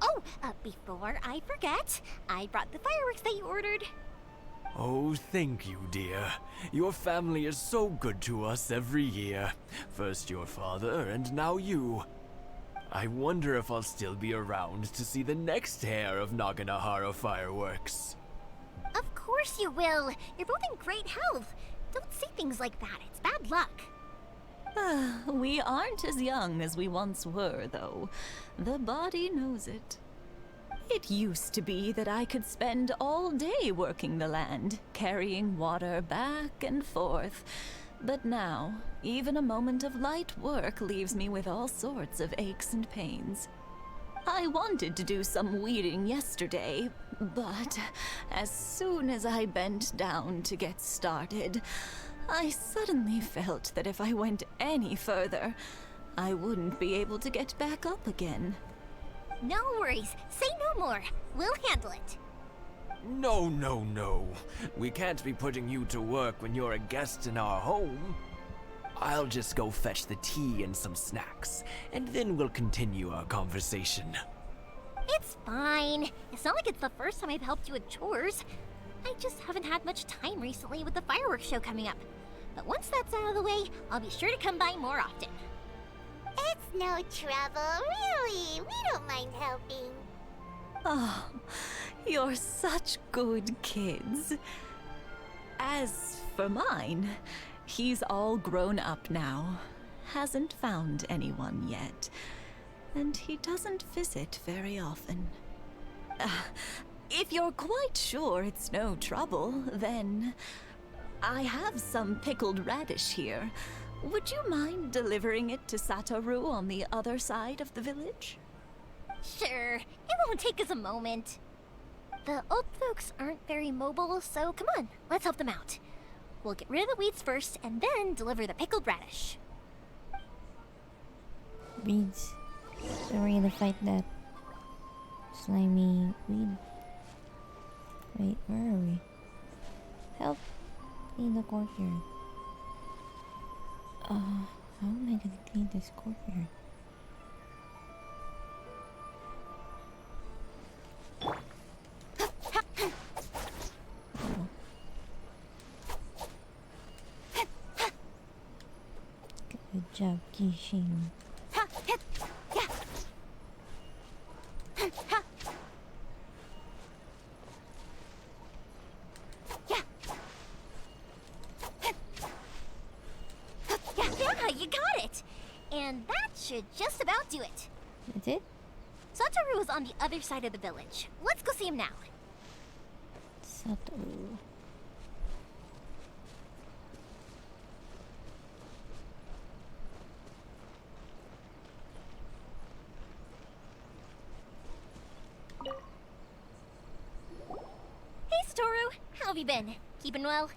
Oh, before I forget, I brought the fireworks that you ordered. Oh, thank you, dear. Your family is so good to us every year. First your father, and now you. I wonder if I'll still be around to see the next heir of Naganohara fireworks. Of course you will. You're both in great health. Don't say things like that. It's bad luck. We aren't as young as we once were, though. The body knows it. It used to be that I could spend all day working the land, carrying water back and forth. But now, even a moment of light work leaves me with all sorts of aches and pains. I wanted to do some weeding yesterday, but as soon as I bent down to get started, I suddenly felt that if I went any further, I wouldn't be able to get back up again. No worries. Say no more. We'll handle it. No, no, no. We can't be putting you to work when you're a guest in our home. I'll just go fetch the tea and some snacks, and then we'll continue our conversation. It's fine. It's not like it's the first time I've helped you with chores. I just haven't had much time recently with the fireworks show coming up. But once that's out of the way, I'll be sure to come by more often. It's no trouble, really. We don't mind helping. Oh, you're such good kids. As for mine, he's all grown up now. Hasn't found anyone yet. And he doesn't visit very often. If you're quite sure it's no trouble, then I have some pickled radish here. Would you mind delivering it to Satoru on the other side of the village? Sure, it won't take us a moment. The old folks aren't very mobile, so come on, let's help them out. We'll get rid of the weeds first, and then deliver the pickled radish. Weeds. So we're gonna fight that slimy weed. Wait, where are we? Help! In the courtyard. How am I gonna clean this courtyard? Good job, Kishin. Yeah, you got it! And that should just about do it. That's it? Satoru is on the other side of the village. Let's go see him now. Satoru. have you been? Keeping well?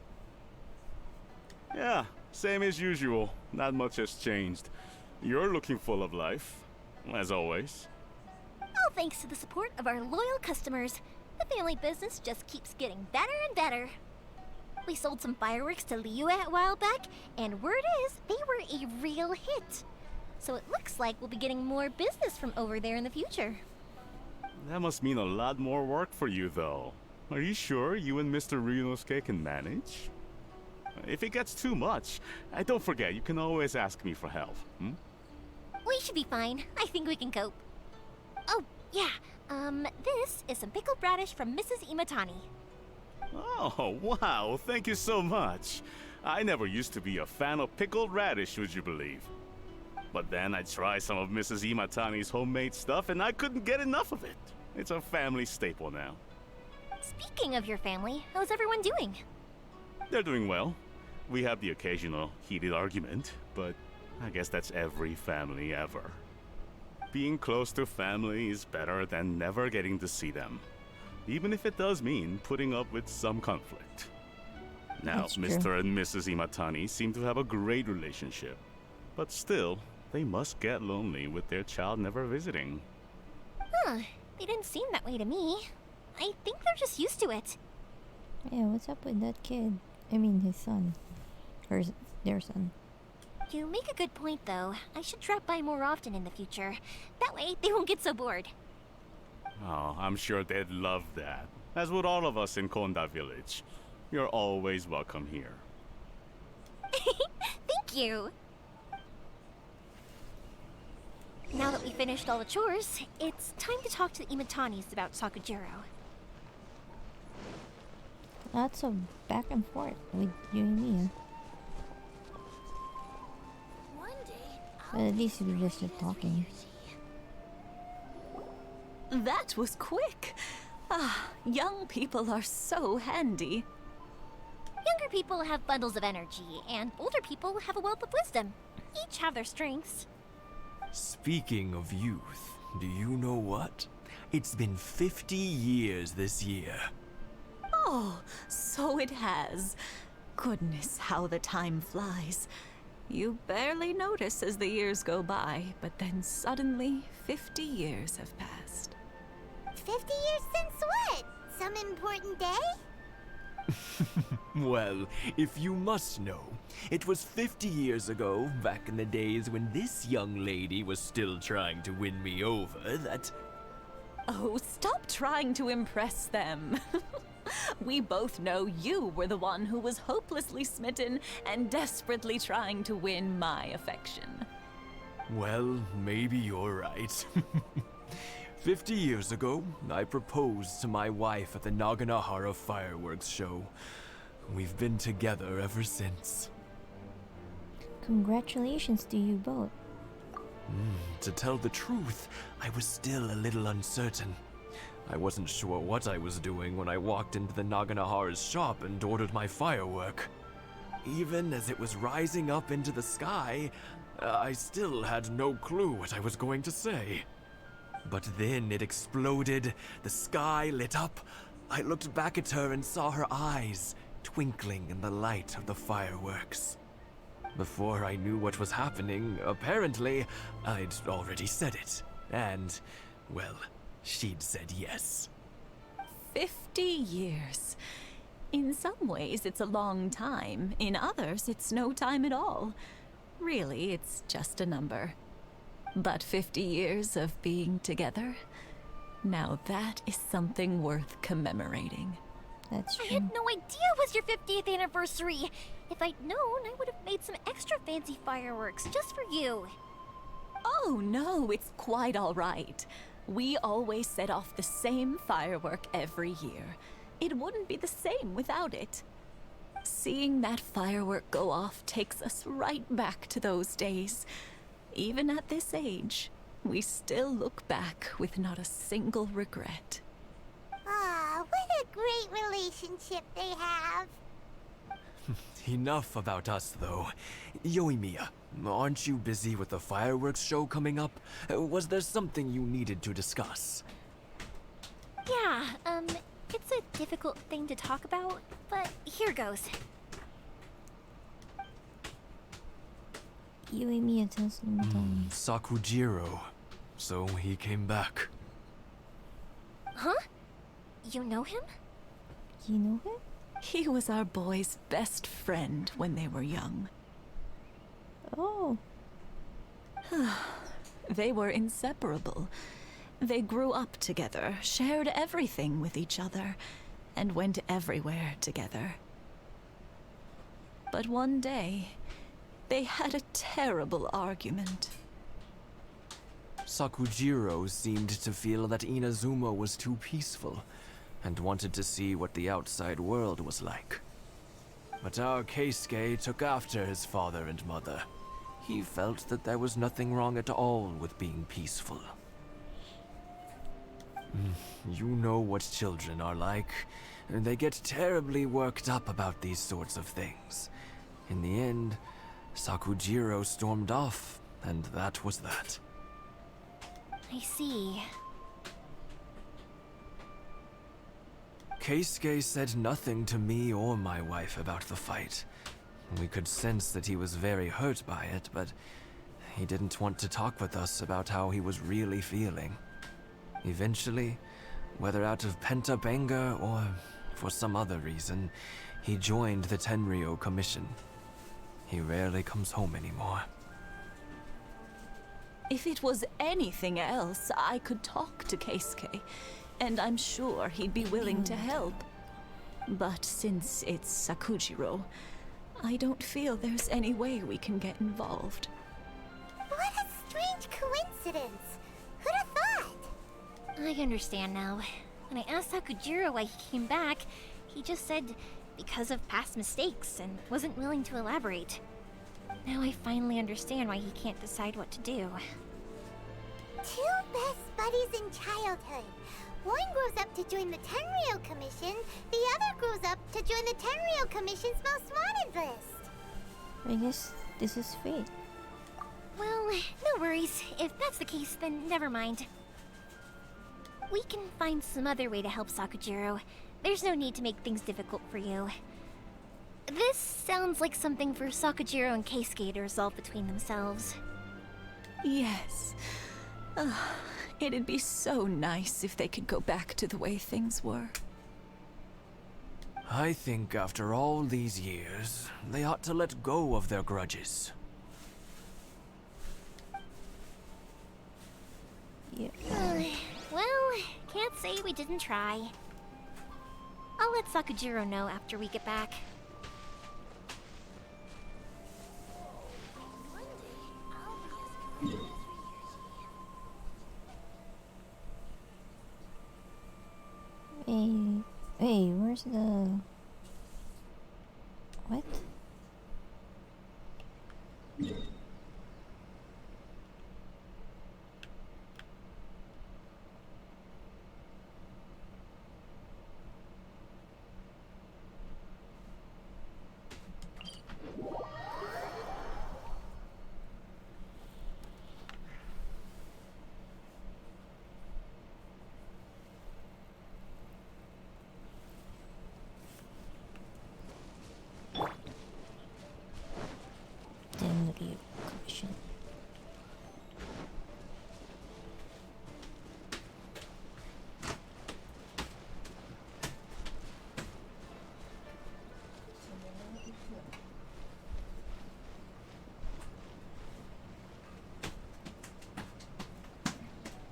Yeah, same as usual. Not much has changed. You're looking full of life, as always. All thanks to the support of our loyal customers. The family business just keeps getting better and better. We sold some fireworks to Liu a while back, and word is they were a real hit. So it looks like we'll be getting more business from over there in the future. That must mean a lot more work for you, though. Are you sure you and Mr. Ryunosuke can manage? If it gets too much, don't forget, you can always ask me for help, hmm? We should be fine. I think we can cope. Oh, yeah. This is some pickled radish from Mrs. Imatani. Oh, wow, thank you so much. I never used to be a fan of pickled radish, would you believe? But then I tried some of Mrs. Imatani's homemade stuff and I couldn't get enough of it. It's a family staple now. Speaking of your family, how's everyone doing? They're doing well. We have the occasional heated argument, but I guess that's every family ever. Being close to family is better than never getting to see them, even if it does mean putting up with some conflict. Now, Mr. and Mrs. Imatani seem to have a great relationship, but still, they must get lonely with their child never visiting. Huh, they didn't seem that way to me. I think they're just used to it. Yeah, what's up with that kid? I mean, his son. Or their son. You make a good point, though. I should drop by more often in the future. That way, they won't get so bored. Oh, I'm sure they'd love that. As would all of us in Konda Village. You're always welcome here. Thank you! Now that we finished all the chores, it's time to talk to the Imatanis about Sakujiro. Lots of back and forth with Yoimiya. But at least we just kept talking. That was quick. Ah, young people are so handy. Younger people have bundles of energy, and older people have a wealth of wisdom. Each have their strengths. Speaking of youth, do you know what? It's been 50 years this year. Oh, so it has. Goodness, how the time flies. You barely notice as the years go by, but then suddenly 50 years have passed. 50 years since what? Some important day? Well, if you must know, it was 50 years ago, back in the days when this young lady was still trying to win me over, that... Oh, stop trying to impress them. We both know you were the one who was hopelessly smitten and desperately trying to win my affection. Well, maybe you're right. 50 years ago, I proposed to my wife at the Naganahara fireworks show. We've been together ever since. Congratulations to you both. To tell the truth, I was still a little uncertain. I wasn't sure what I was doing when I walked into the Naganahara's shop and ordered my firework. Even as it was rising up into the sky, I still had no clue what I was going to say. But then it exploded, the sky lit up. I looked back at her and saw her eyes twinkling in the light of the fireworks. Before I knew what was happening, apparently, I'd already said it. And, well, she'd said yes. 50 years. In some ways, it's a long time. In others, it's no time at all. Really, it's just a number. But 50 years of being together, now that is something worth commemorating. That's true. I had no idea it was your 50th anniversary. If I'd known, I would have made some extra fancy fireworks just for you. Oh no, it's quite all right. We always set off the same firework every year. It wouldn't be the same without it. Seeing that firework go off takes us right back to those days. Even at this age, we still look back with not a single regret. Ah, what a great relationship they have. Enough about us, though. Yoimiya, aren't you busy with the fireworks show coming up? Was there something you needed to discuss? Yeah, It's a difficult thing to talk about, but here goes. Yoimiya tells them Sakujiro. So he came back. Huh? You know him? You know him? He was our boy's best friend when they were young. Oh. They were inseparable. They grew up together, shared everything with each other, and went everywhere together. But one day, they had a terrible argument. Sakujiro seemed to feel that Inazuma was too peaceful, and wanted to see what the outside world was like. But our Keisuke took after his father and mother. He felt that there was nothing wrong at all with being peaceful. You know what children are like. They get terribly worked up about these sorts of things. In the end, Sakujiro stormed off, and that was that. I see. Keisuke said nothing to me or my wife about the fight. We could sense that he was very hurt by it, but he didn't want to talk with us about how he was really feeling. Eventually, whether out of pent-up anger or for some other reason, he joined the Tenryou Commission. He rarely comes home anymore. If it was anything else, I could talk to Keisuke, and I'm sure he'd be willing to help. But since it's Sakujiro, I don't feel there's any way we can get involved. What a strange coincidence. Who'd have thought? I understand now. When I asked Sakujiro why he came back, he just said because of past mistakes and wasn't willing to elaborate. Now I finally understand why he can't decide what to do. Two best buddies in childhood. One grows up to join the Tenryou Commission, the other grows up to join the Tenryou Commission's most wanted list. I guess this is fate. Well, no worries. If that's the case, then never mind. We can find some other way to help Sakujiro. There's no need to make things difficult for you. This sounds like something for Sakujiro and Keisuke to resolve between themselves. Yes. It'd be so nice if they could go back to the way things were. I think after all these years, they ought to let go of their grudges. Yeah. Well, can't say we didn't try. I'll let Sakujiro know after we get back. Hey, where's the... What? Tenryou Commission.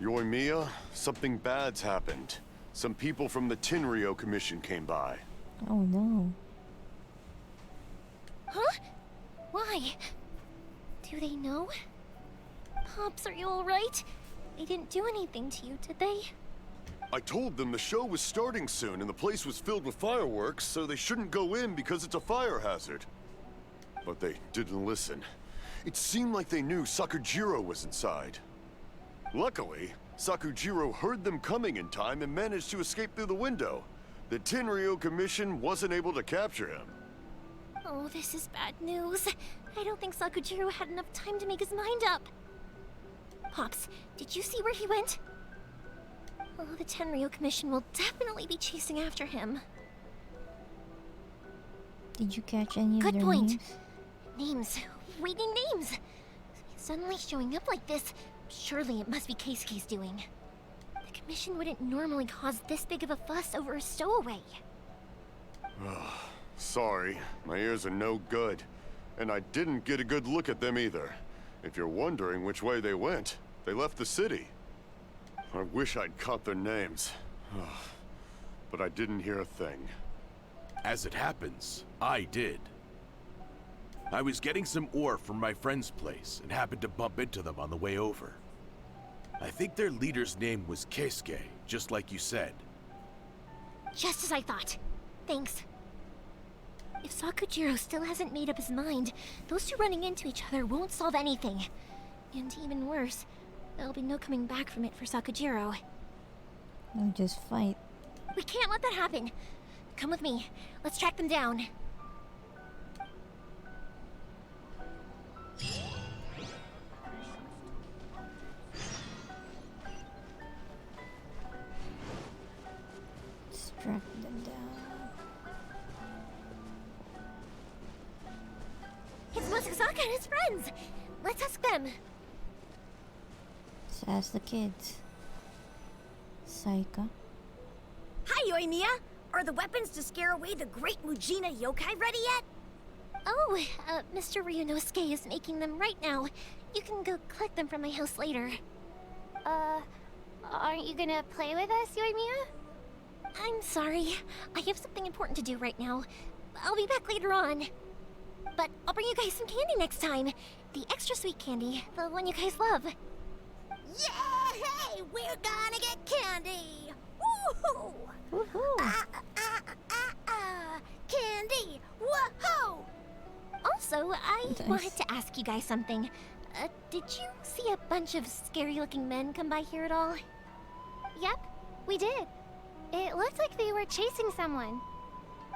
Yoimiya, something bad's happened. Some people from the Tenryou Commission came by. Oh no. Huh? Why? Do they know? Pops, are you alright? They didn't do anything to you, did they? I told them the show was starting soon and the place was filled with fireworks, so they shouldn't go in because it's a fire hazard. But they didn't listen. It seemed like they knew Sakujiro was inside. Luckily, Sakujiro heard them coming in time and managed to escape through the window. The Tenryou Commission wasn't able to capture him. Oh, this is bad news. I don't think Sakujiro had enough time to make his mind up. Pops, did you see where he went? Oh, the Tenryo Commission will definitely be chasing after him. Did you catch any of Good their point. names? Names. We need names. Suddenly showing up like this, surely it must be Keisuke's doing. The Commission wouldn't normally cause this big of a fuss over a stowaway. Sorry, my ears are no good. And I didn't get a good look at them either. If you're wondering which way they went, they left the city. I wish I'd caught their names. But I didn't hear a thing. As it happens, I did. I was getting some ore from my friend's place and happened to bump into them on the way over. I think their leader's name was Keisuke, just like you said. Just as I thought. Thanks. If Sakujiro still hasn't made up his mind, those two running into each other won't solve anything. And even worse, there'll be no coming back from it for Sakujiro. They'll just fight. We can't let that happen. Come with me. Let's track them down. Let's track them down. It's Motsuzaka and his friends. Let's ask them. Let's ask the kids. Saika. Hi, Yoimiya! Are the weapons to scare away the great Mujina yokai ready yet? Oh, Mr. Ryunosuke is making them right now. You can go collect them from my house later. Aren't you gonna play with us, Yoimiya? I'm sorry. I have something important to do right now. I'll be back later on. But I'll bring you guys some candy next time. The extra sweet candy, the one you guys love. Yay! We're gonna get candy! Woohoo! Woohoo! Candy! Woohoo! Also, I Nice. wanted to ask you guys something. Did you see a bunch of scary-looking men come by here at all? Yep, we did. It looked like they were chasing someone.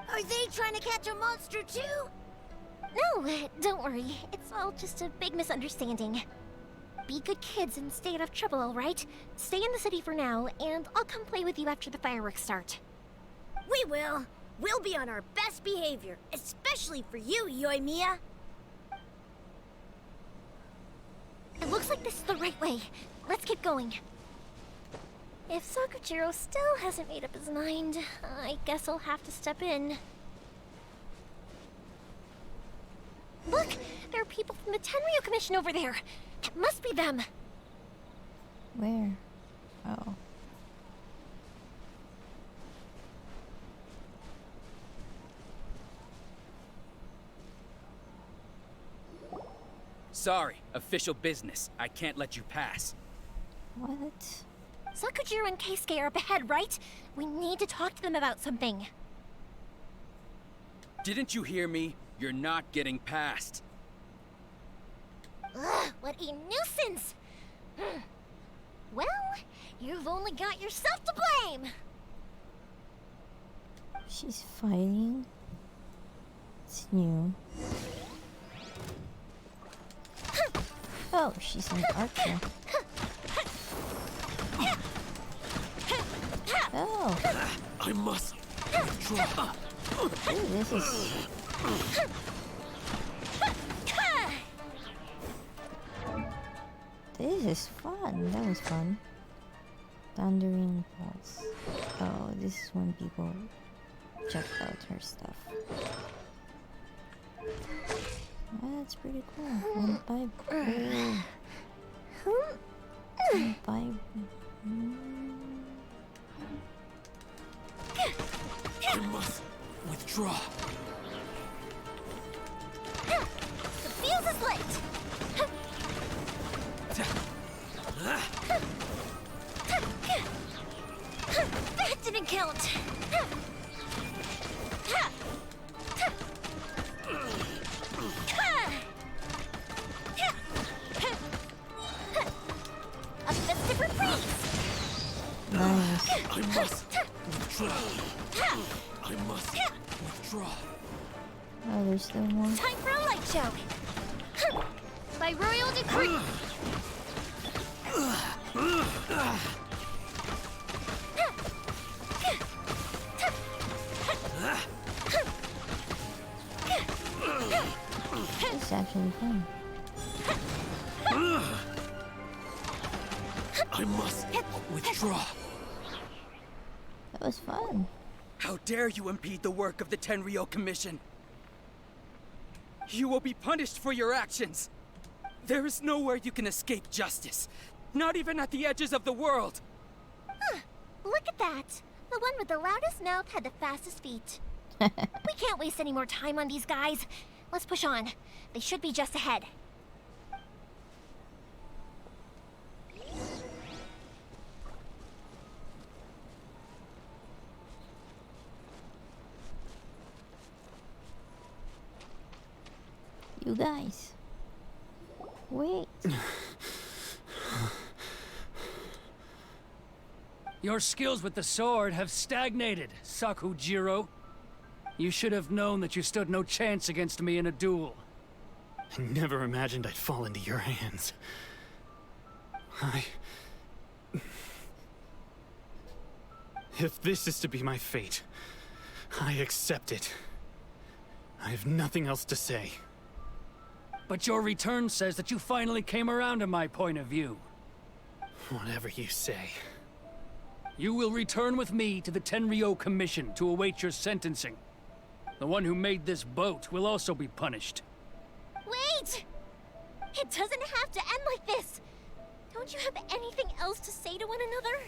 Are they trying to catch a monster too? No, don't worry. It's all just a big misunderstanding. Be good kids and stay out of trouble, all right? Stay in the city for now, and I'll come play with you after the fireworks start. We will. We'll be on our best behavior, especially for you, Yoimiya. It looks like this is the right way. Let's keep going. If Sakujiro still hasn't made up his mind, I guess I'll have to step in. Look! There are people from the Tenryo Commission over there! It must be them! Where? Oh. Sorry, official business. I can't let you pass. What? Sakujiro and Keisuke are up ahead, right? We need to talk to them about something. Didn't you hear me? You're not getting past. Ugh, what a nuisance! Well, you've only got yourself to blame! She's fighting? It's new. Oh, she's an archer. Oh! I must withdraw. Ooh, this is... This is fun. That was fun. Thundering Pulse. Oh, this is when people check out her stuff. Oh, that's pretty cool. 1 5. Oh. 1 5. I must withdraw. The fuse is lit! That didn't count! A festive reprise! Nice. I must withdraw. I must withdraw. Oh, there's still more. Time for a light show! By royal decree! was actually fun. I must withdraw. That was fun. How dare you impede the work of the Tenryou Commission? You will be punished for your actions. There is nowhere you can escape justice. Not even at the edges of the world. Huh. Look at that. The one with the loudest mouth had the fastest feet. We can't waste any more time on these guys. Let's push on. They should be just ahead. You guys. Wait. Your skills with the sword have stagnated, Sakujiro. You should have known that you stood no chance against me in a duel. I never imagined I'd fall into your hands. If this is to be my fate, I accept it. I have nothing else to say. But your return says that you finally came around to my point of view. Whatever you say. You will return with me to the Tenryou Commission to await your sentencing. The one who made this boat will also be punished. Wait! It doesn't have to end like this! Don't you have anything else to say to one another?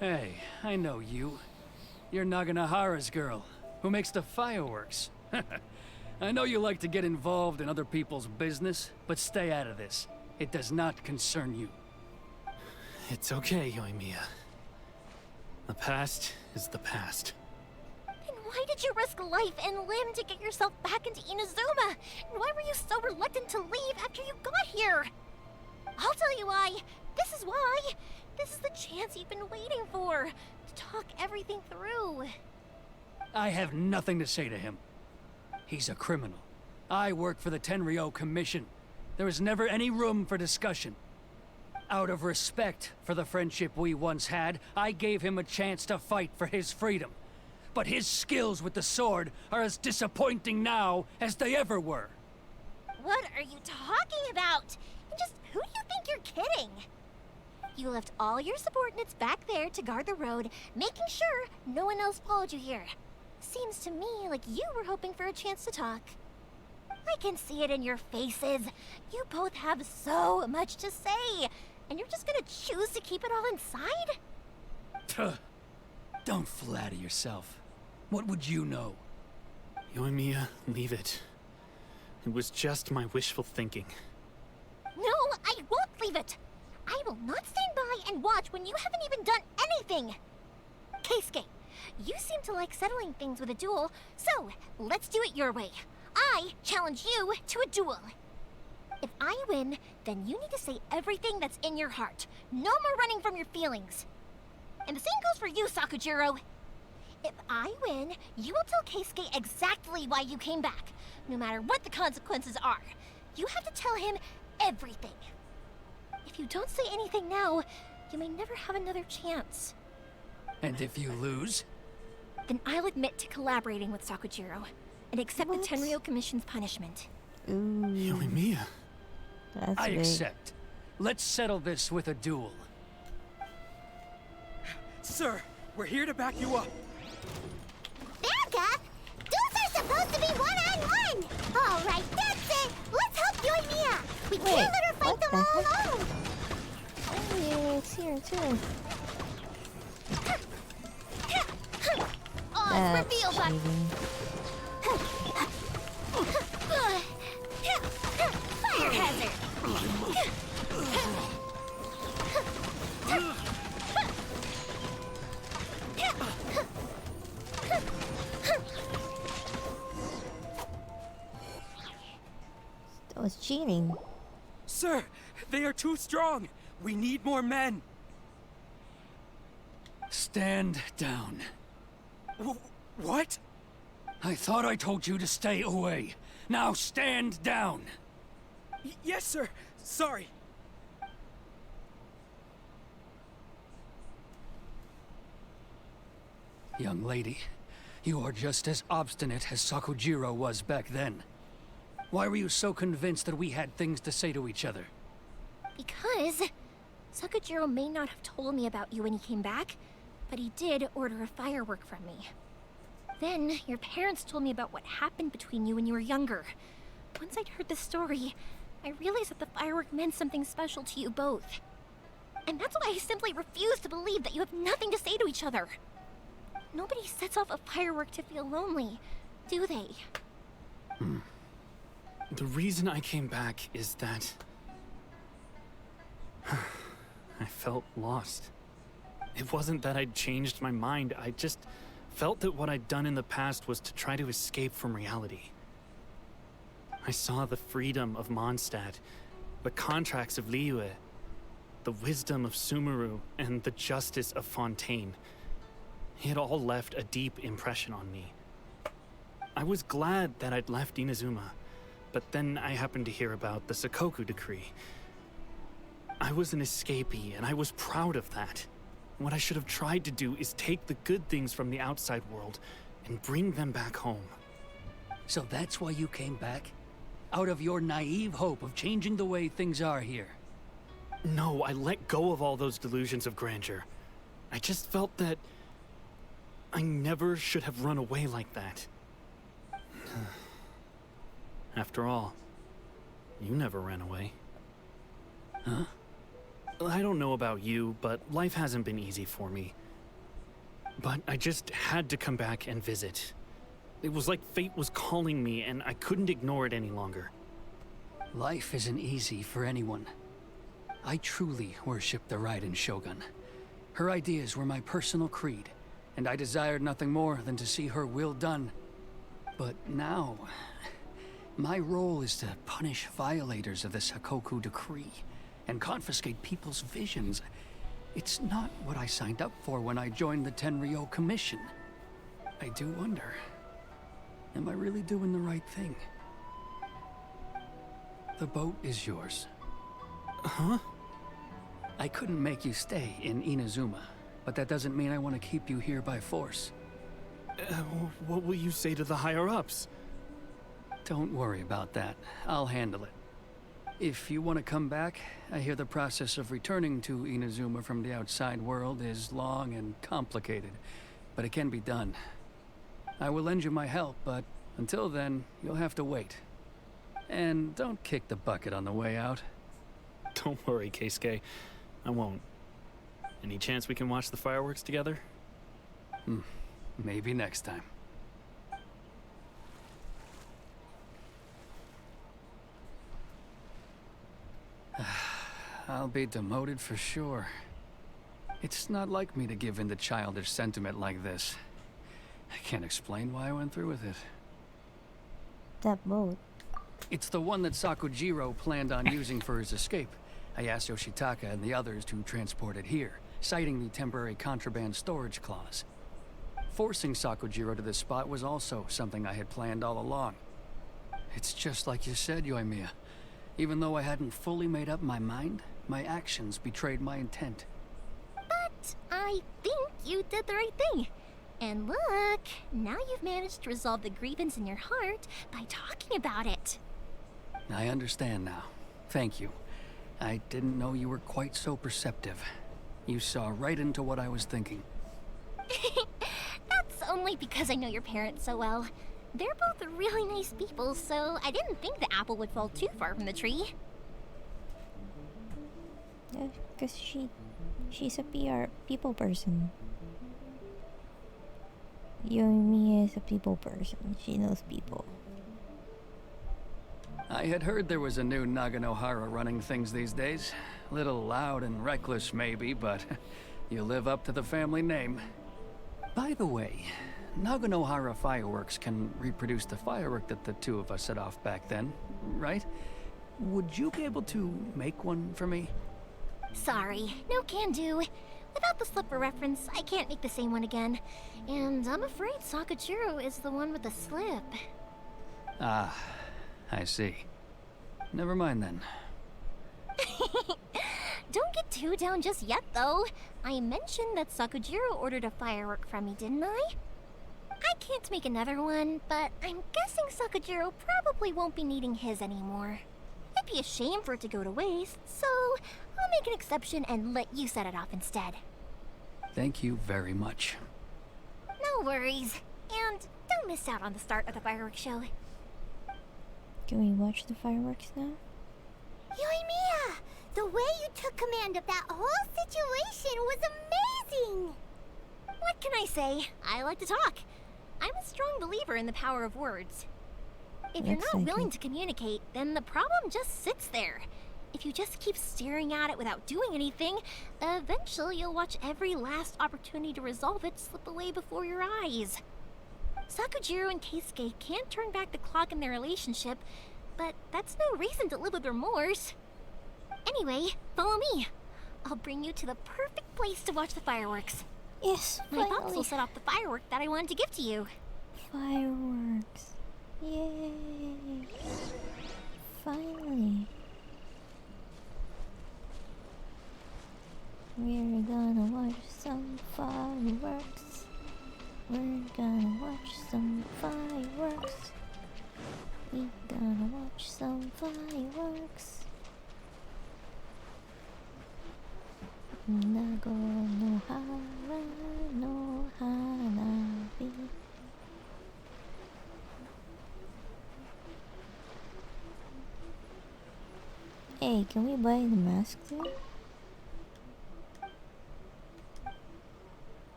Hey, I know you. You're Naganohara's girl, who makes the fireworks. I know you like to get involved in other people's business, but stay out of this. It does not concern you. It's okay, Yoimiya. The past is the past. Then why did you risk life and limb to get yourself back into Inazuma? And why were you so reluctant to leave after you got here? I'll tell you why. This is why. This is the chance you've been waiting for. To talk everything through. I have nothing to say to him. He's a criminal. I work for the Tenryou Commission. There is never any room for discussion. Out of respect for the friendship we once had, I gave him a chance to fight for his freedom. But his skills with the sword are as disappointing now as they ever were. What are you talking about? And just who do you think you're kidding? You left all your subordinates back there to guard the road, making sure no one else followed you here. Seems to me like you were hoping for a chance to talk. I can see it in your faces. You both have so much to say, and you're just gonna choose to keep it all inside? Don't flatter yourself. What would you know? Yoimiya, leave it. It was just my wishful thinking. No, I won't leave it. I will not stand by and watch when you haven't even done anything. Keisuke, you seem to like settling things with a duel, so let's do it your way. I challenge you to a duel. If I win, then you need to say everything that's in your heart. No more running from your feelings. And the same goes for you, Sakujiro. If I win, you will tell Keisuke exactly why you came back, no matter what the consequences are. You have to tell him everything. If you don't say anything now, you may never have another chance. And if you lose? Then I'll admit to collaborating with Sakujiro and accept the Tenryou Commission's punishment. Yoimiya. I accept. Let's settle this with a duel. Sir, we're here to back you up. Back up? Duels are supposed to be one-on-one! Alright, that's it! Let's help Yoimiya! We can't let her fight them all alone! Oh yeah, it's here too. Oh, it's reveal back. Fire hazard! That was cheating. Sir, they are too strong. We need more men. Stand down. What? I thought I told you to stay away. Now stand down. Yes, sir. Sorry. Young lady, you are just as obstinate as Sakujiro was back then. Why were you so convinced that we had things to say to each other? Because Sakujiro may not have told me about you when he came back, but he did order a firework from me. Then, your parents told me about what happened between you when you were younger. Once I'd heard the story, I realized that the firework meant something special to you both. And that's why I simply refuse to believe that you have nothing to say to each other. Nobody sets off a firework to feel lonely, do they? The reason I came back is that I felt lost. It wasn't that I'd changed my mind, I just felt that what I'd done in the past was to try to escape from reality. I saw the freedom of Mondstadt, the contracts of Liyue, the wisdom of Sumeru, and the justice of Fontaine. It all left a deep impression on me. I was glad that I'd left Inazuma, but then I happened to hear about the Sakoku decree. I was an escapee, and I was proud of that. What I should have tried to do is take the good things from the outside world and bring them back home. So that's why you came back? Out of your naive hope of changing the way things are here? No, I let go of all those delusions of grandeur. I just felt that I never should have run away like that. After all, you never ran away. Huh? I don't know about you, but life hasn't been easy for me. But I just had to come back and visit. It was like fate was calling me, and I couldn't ignore it any longer. Life isn't easy for anyone. I truly worship the Raiden Shogun. Her ideas were my personal creed, and I desired nothing more than to see her will done. But now, my role is to punish violators of the Sakoku decree and confiscate people's visions. It's not what I signed up for when I joined the Tenryo Commission. I do wonder, am I really doing the right thing? The boat is yours. Huh? I couldn't make you stay in Inazuma, but that doesn't mean I want to keep you here by force. What will you say to the higher-ups? Don't worry about that. I'll handle it. If you want to come back, I hear the process of returning to Inazuma from the outside world is long and complicated, but it can be done. I will lend you my help, but until then, you'll have to wait. And don't kick the bucket on the way out. Don't worry, Keisuke. I won't. Any chance we can watch the fireworks together? Maybe next time. I'll be demoted for sure. It's not like me to give in to childish sentiment like this. I can't explain why I went through with it. That boat. It's the one that Sakujiro planned on using for his escape. I asked Yoshitaka and the others to transport it here, citing the temporary contraband storage clause. Forcing Sakujiro to this spot was also something I had planned all along. It's just like you said, Yoimiya. Even though I hadn't fully made up my mind, my actions betrayed my intent. But I think you did the right thing. And look, now you've managed to resolve the grievance in your heart by talking about it. I understand now. Thank you. I didn't know you were quite so perceptive. You saw right into what I was thinking. That's only because I know your parents so well. They're both really nice people, so I didn't think the apple would fall too far from the tree. Yeah, because she's a people person. Yoimiya is a people person. She knows people. I had heard there was a new Naganohara running things these days. Little loud and reckless maybe, but you live up to the family name. By the way, Naganohara fireworks can reproduce the firework that the two of us set off back then, right? Would you be able to make one for me? Sorry, no can do. Without the slipper reference, I can't make the same one again. And I'm afraid Sakujiro is the one with the slip. Ah, I see. Never mind then. Don't get too down just yet, though. I mentioned that Sakujiro ordered a firework from me, didn't I? I can't make another one, but I'm guessing Sakajiro probably won't be needing his anymore. It'd be a shame for it to go to waste, so I'll make an exception and let you set it off instead. Thank you very much. No worries. And don't miss out on the start of the fireworks show. Can we watch the fireworks now? Yoimiya! The way you took command of that whole situation was amazing! What can I say? I like to talk. I'm a strong believer in the power of words. If you're not willing to communicate, then the problem just sits there. If you just keep staring at it without doing anything, eventually you'll watch every last opportunity to resolve it slip away before your eyes. Sakujiro and Keisuke can't turn back the clock in their relationship, but that's no reason to live with remorse. Anyway, follow me. I'll bring you to the perfect place to watch the fireworks. Yes, My thoughts will set off the firework that I wanted to give to you. Fireworks. Yay! Finally. We're gonna watch some fireworks. We're gonna watch some fireworks. We're gonna watch some fireworks. Nago no hara no hanabi. Hey, can we buy the mask too?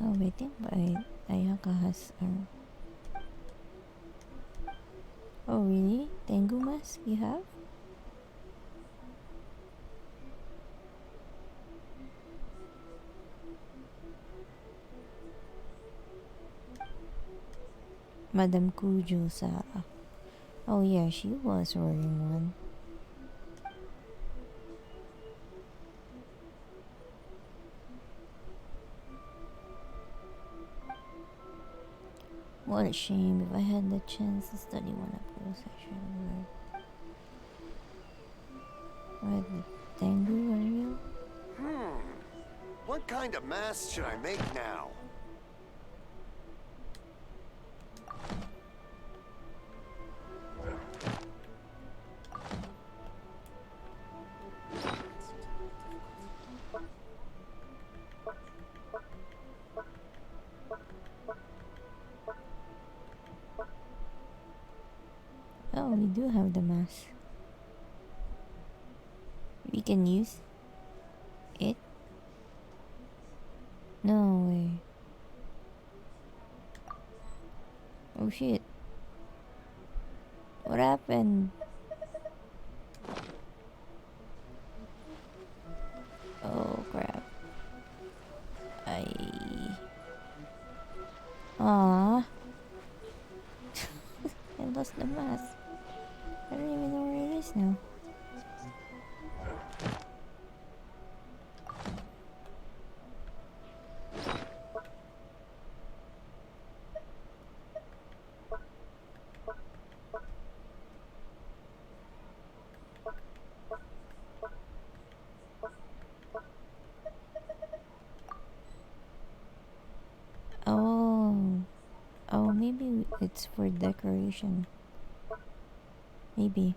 Oh, I think Ayaka has her. Oh, really? Tengu mask you have? Madame Kujo Sara. Oh yeah, she was wearing one. What a shame. If I had the chance to study one of those, I should have learned. What, the Tengu, are you? What kind of mask should I make now? Oh, we do have the mask. We can use it? No way. Oh shit. What happened? Oh crap. I lost the mask. I don't even know where it is now. Oh, maybe it's for decoration. Maybe.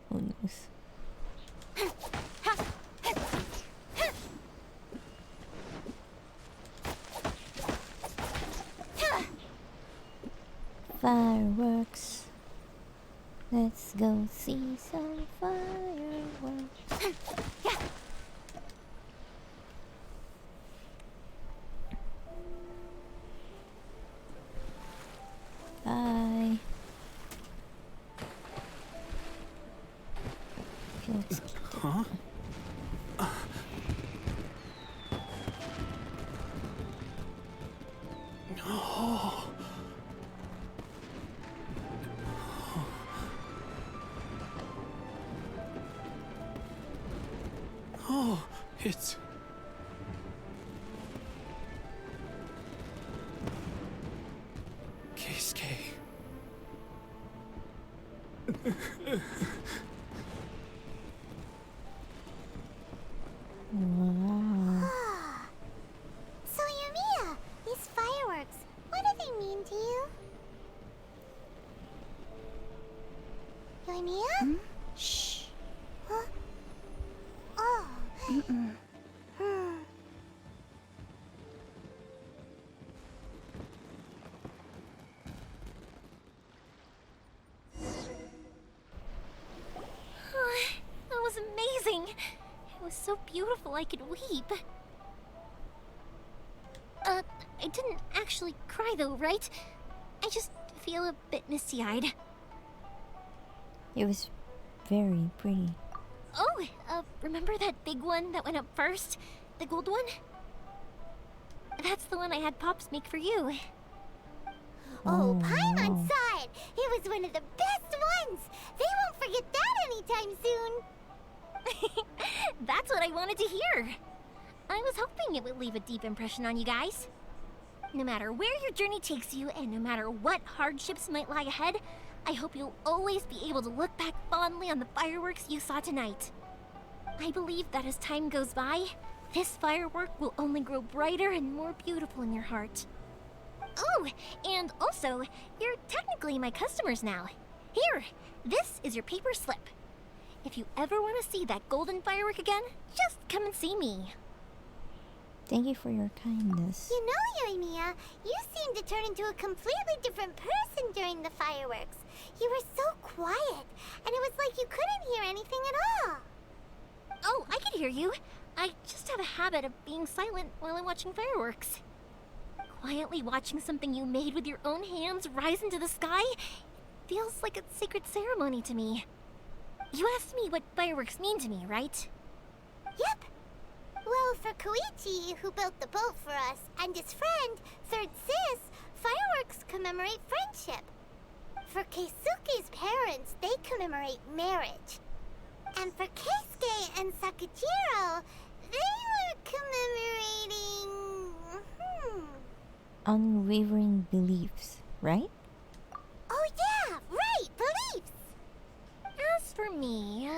Who knows? Fireworks. Let's go see some fireworks. Bye. Huh? Oh. Oh, it's... Keisuke. was so beautiful I could weep. I didn't actually cry though, right? I just feel a bit misty-eyed. It was very pretty. Oh, remember that big one that went up first? The gold one? That's the one I had Pops make for you. Oh, Paimon saw it! It was one of the best ones! They won't forget that anytime soon! That's what I wanted to hear! I was hoping it would leave a deep impression on you guys. No matter where your journey takes you, and no matter what hardships might lie ahead, I hope you'll always be able to look back fondly on the fireworks you saw tonight. I believe that as time goes by, this firework will only grow brighter and more beautiful in your heart. Oh, and also, you're technically my customers now. Here, this is your paper slip. If you ever want to see that golden firework again, just come and see me. Thank you for your kindness. You know, Yoimiya, you seemed to turn into a completely different person during the fireworks. You were so quiet, and it was like you couldn't hear anything at all. Oh, I can hear you. I just have a habit of being silent while I'm watching fireworks. Quietly watching something you made with your own hands rise into the sky feels like a sacred ceremony to me. You asked me what fireworks mean to me, right? Yep. Well, for Koichi, who built the boat for us, and his friend, Third Sis, fireworks commemorate friendship. For Keisuke's parents, they commemorate marriage. And for Keisuke and Sakujiro, they were commemorating... Unwavering beliefs, right? Oh yeah, right, beliefs! As for me,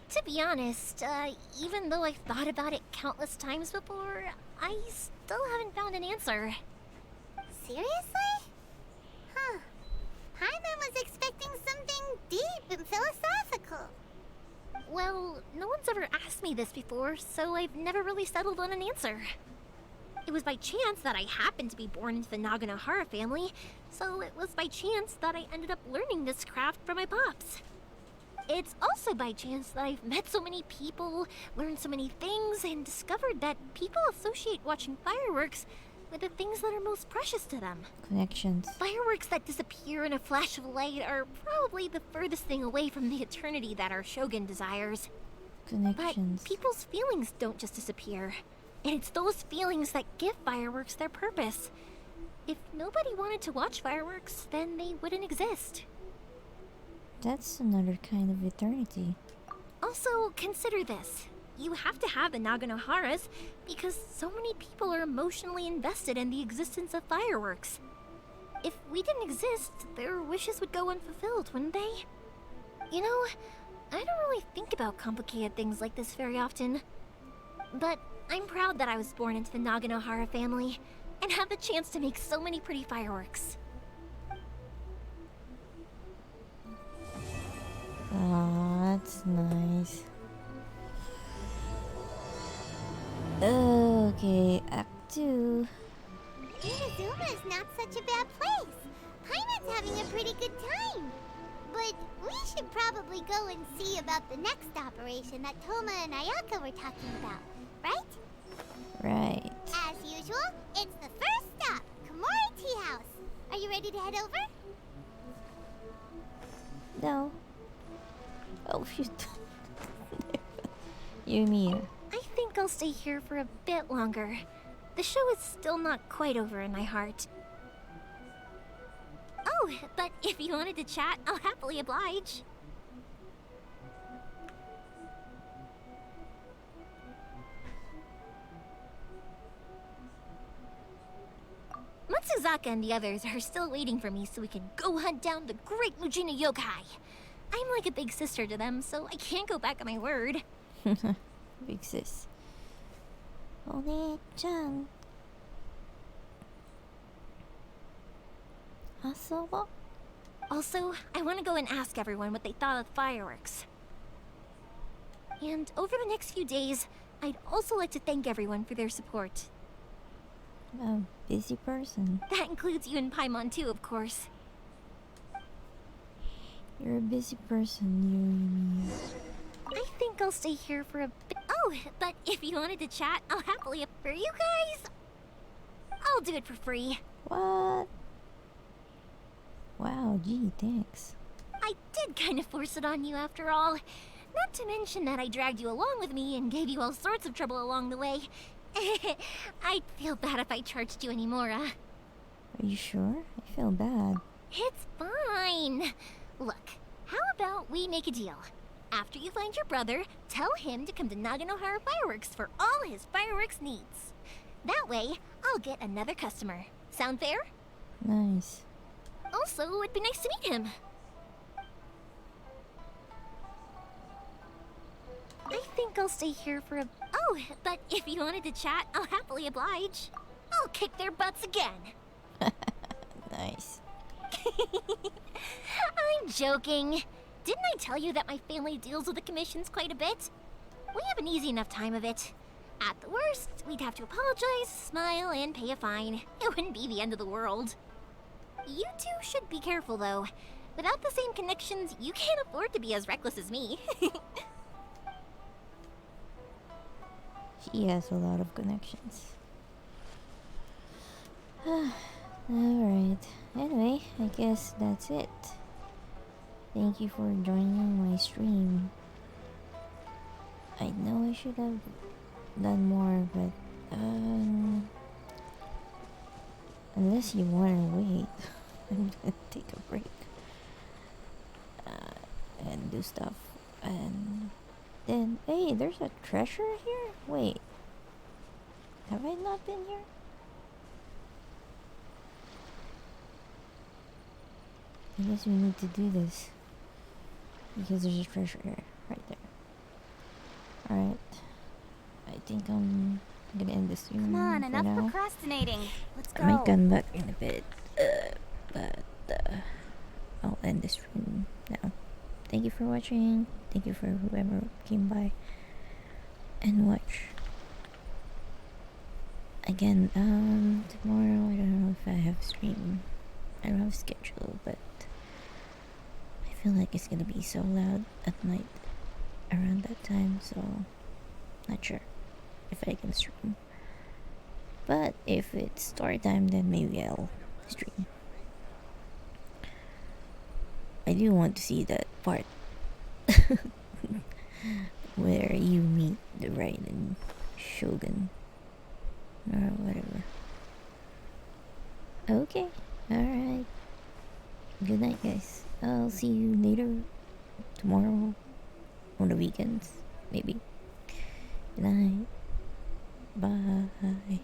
to be honest, even though I've thought about it countless times before, I still haven't found an answer. Seriously? Huh. Paimon was expecting something deep and philosophical. Well, no one's ever asked me this before, so I've never really settled on an answer. It was by chance that I happened to be born into the Naganohara family, so it was by chance that I ended up learning this craft from my pops. It's also by chance that I've met so many people, learned so many things, and discovered that people associate watching fireworks with the things that are most precious to them. Connections. Fireworks that disappear in a flash of light are probably the furthest thing away from the eternity that our shogun desires. Connections. But people's feelings don't just disappear. And it's those feelings that give fireworks their purpose. If nobody wanted to watch fireworks, then they wouldn't exist. That's another kind of eternity. Also, consider this. You have to have the Naganoharas because so many people are emotionally invested in the existence of fireworks. If we didn't exist, their wishes would go unfulfilled, wouldn't they? You know, I don't really think about complicated things like this very often. But I'm proud that I was born into the Naganohara family and have the chance to make so many pretty fireworks. Ah, that's nice. Okay, Act 2. Inazuma is not such a bad place. Paimon's having a pretty good time. But we should probably go and see about the next operation that Toma and Ayaka were talking about, right? Right. As usual, it's the first stop, Komori Tea House. Are you ready to head over? No. Oh, shoot. Yoimiya. I think I'll stay here for a bit longer. The show is still not quite over in my heart. Oh, but if you wanted to chat, I'll happily oblige. Matsuzaka and the others are still waiting for me so we can go hunt down the great Mujina yokai. I'm like a big sister to them, so I can't go back on my word. Big sis. One-chan. Asobo? Also, I want to go and ask everyone what they thought of the fireworks. And over the next few days, I'd also like to thank everyone for their support. A busy person. That includes you and Paimon too, of course. You're a busy person, Yoimiya. I think think I'll stay here for a bit. Oh, but if you wanted to chat, I'll happily. For you guys, I'll do it for free. What? Wow, gee, thanks. I did kind of force it on you after all. Not to mention that I dragged you along with me and gave you all sorts of trouble along the way. I'd feel bad if I charged you anymore, Are you sure? I feel bad. It's fine. Look, how about we make a deal? After you find your brother, tell him to come to Naganohara Fireworks for all his fireworks needs. That way, I'll get another customer. Sound fair? Nice. Also, it'd be nice to meet him. I think I'll stay here for a... Oh, but if you wanted to chat, I'll happily oblige. I'll kick their butts again. Nice. I'm joking. Didn't I tell you that my family deals with the commissions quite a bit? We have an easy enough time of it. At the worst, we'd have to apologize, smile, and pay a fine. It wouldn't be the end of the world. You two should be careful, though. Without the same connections, you can't afford to be as reckless as me. She has a lot of connections. Alright. Anyway, I guess that's it. Thank you for joining my stream. I know I should have done more, but unless you want to wait, I'm gonna take a break and do stuff. And then, hey, there's a treasure here? Wait, have I not been here? I guess we need to do this because there's a treasure here, right there. Alright, I think I'm gonna end this stream. Come on, for enough now. procrastinating. Let's go. I might come back in a bit, but I'll end this stream now. Thank you for watching. Thank you for whoever came by and watch. Again, tomorrow I don't know if I have a stream. I don't have a schedule, but I feel like it's gonna be so loud at night around that time, so not sure if I can stream. But if it's story time, then maybe I'll stream. I do want to see that part where you meet the Raiden Shogun or whatever. Okay, alright. Good night, guys. I'll see you later tomorrow on the weekends, maybe. Good night. Bye.